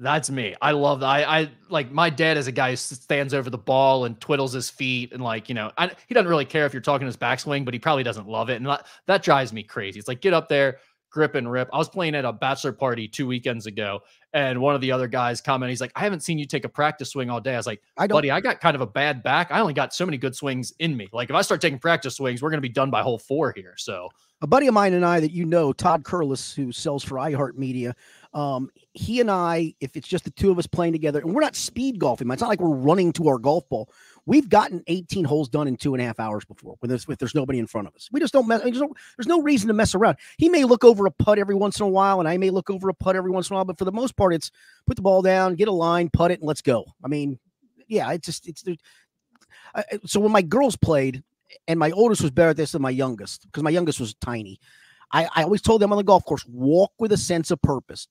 That's me. I love that. I like my dad is a guy who stands over the ball and twiddles his feet and like, he doesn't really care if you're talking his backswing, but he probably doesn't love it. And that drives me crazy. It's like, get up there, grip and rip. I was playing at a bachelor party 2 weekends ago, and one of the other guys commented, he's like, "I haven't seen you take a practice swing all day." I was like, "Buddy, I got kind of a bad back. I only got so many good swings in me. Like if I start taking practice swings, we're going to be done by hole 4 here." So a buddy of mine and I that Todd Curlis, who sells for iHeartMedia, he and I, if it's just the two of us playing together, and we're not speed golfing, man. It's not like we're running to our golf ball. We've gotten 18 holes done in 2.5 hours before if there's nobody in front of us. We just don't mess. There's no reason to mess around. He may look over a putt every once in a while, and I may look over a putt every once in a while, but for the most part, it's put the ball down, get a line, putt it, and let's go. I mean, yeah, so when my girls played, and my oldest was better at this than my youngest, because my youngest was tiny. I always told them on the golf course, walk with a sense of purpose.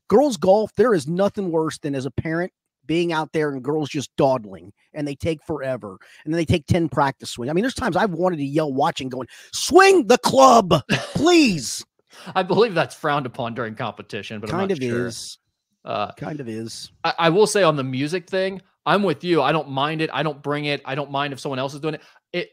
Girls golf, there is nothing worse than as a parent being out there and girls just dawdling, and they take forever, and then they take 10 practice swings. I mean, there's times I've wanted to yell watching going, "Swing the club, please." I believe that's frowned upon during competition, but kind I'm not of sure. is. Kind of is. I will say on the music thing, I'm with you. I don't mind it. I don't bring it. I don't mind if someone else is doing it.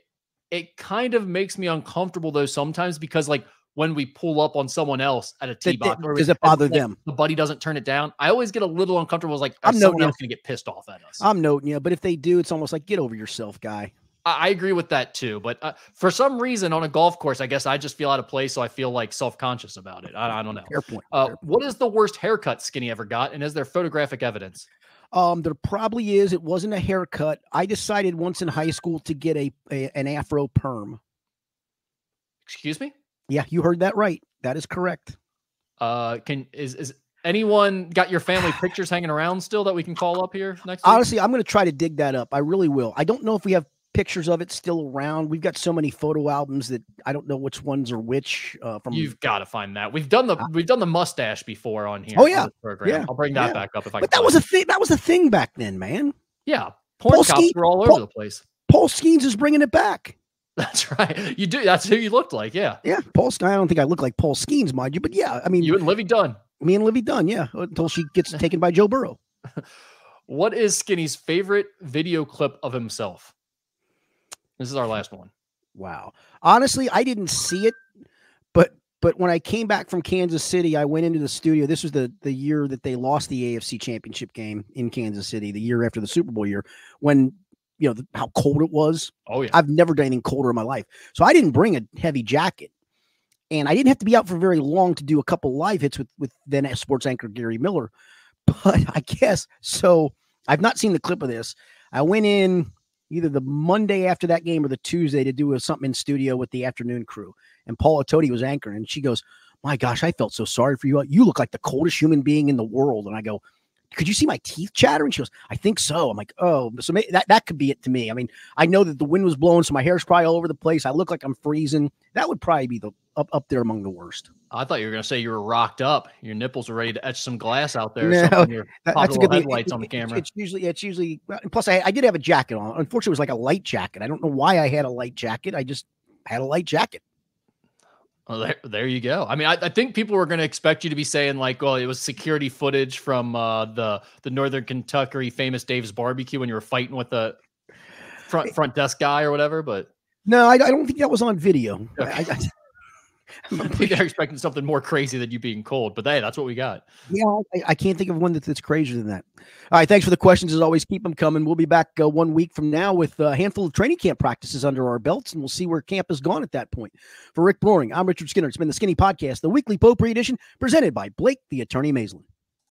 It kind of makes me uncomfortable though sometimes, because like when we pull up on someone else at a tee box, does it bother them? The buddy doesn't turn it down. I always get a little uncomfortable. It's like, I'm someone else going to get pissed off at us. I'm noting you, but if they do, it's almost like, get over yourself, guy. I agree with that too. But for some reason on a golf course, I guess I just feel out of place. So I feel like self-conscious about it. I don't know. Fair point. What is the worst haircut Skinny ever got? And is there photographic evidence? There probably is. It wasn't a haircut. I decided once in high school to get an afro perm. Excuse me? Yeah, you heard that right. That is correct. Is anyone got your family pictures hanging around still that we can call up here next week? Honestly, I'm going to try to dig that up. I really will. I don't know if we have pictures of it still around. We've got so many photo albums that I don't know which ones are which. You've got to find that. We've done the mustache before on here. Oh yeah, program. Yeah. I'll bring that back up if I. But that was a thing. That was a thing back then, man. Yeah, porn cops were all over the place. Paul Skeens is bringing it back. That's right. You do. That's who you looked like. Yeah. Yeah. Paul. I don't think I look like Paul Skeens, mind you, but yeah. I mean, you and Livy Dunn. Me and Livy Dunn. Yeah. Until she gets taken by Joe Burrow. What is Skinny's favorite video clip of himself? This is our last one. Wow. Honestly, I didn't see it, but when I came back from Kansas City, I went into the studio. This was the year that they lost the AFC Championship game in Kansas City, the year after the Super Bowl year, when how cold it was. Oh yeah. I've never done anything colder in my life. So I didn't bring a heavy jacket. And I didn't have to be out for very long to do a couple live hits with then sports anchor Gary Miller. But I guess so. I've not seen the clip of this. I went in either the Monday after that game or the Tuesday to do something in studio with the afternoon crew. And Paula Toti was anchoring, and she goes, "My gosh, I felt so sorry for you. You look like the coldest human being in the world." And I go, "Could you see my teeth chattering?" She goes, "I think so." I'm like, "Oh, so maybe that could be it to me." I mean, I know that the wind was blowing, so my hair's probably all over the place. I look like I'm freezing. That would probably be up there among the worst. I thought you were going to say you were rocked up. Your nipples were ready to etch some glass out there. No, that's a good headlights on the camera. It's usually. Plus, I did have a jacket on. Unfortunately, it was like a light jacket. I don't know why I had a light jacket. I just had a light jacket. Well, there you go. I mean, I think people were going to expect you to be saying like, well, it was security footage from the Northern Kentucky famous Dave's Barbecue when you were fighting with the front desk guy or whatever. But no, I don't think that was on video. Okay. They're expecting something more crazy than you being cold, but hey, that's what we got. Yeah, I can't think of one that's crazier than that. All right, thanks for the questions. As always, keep them coming. We'll be back 1 week from now with a handful of training camp practices under our belts, and we'll see where camp has gone at that point. For Rick Broering, I'm Richard Skinner. It's been the Skinny Podcast, the weekly Potpourri edition, presented by Blake, the Attorney Maislin.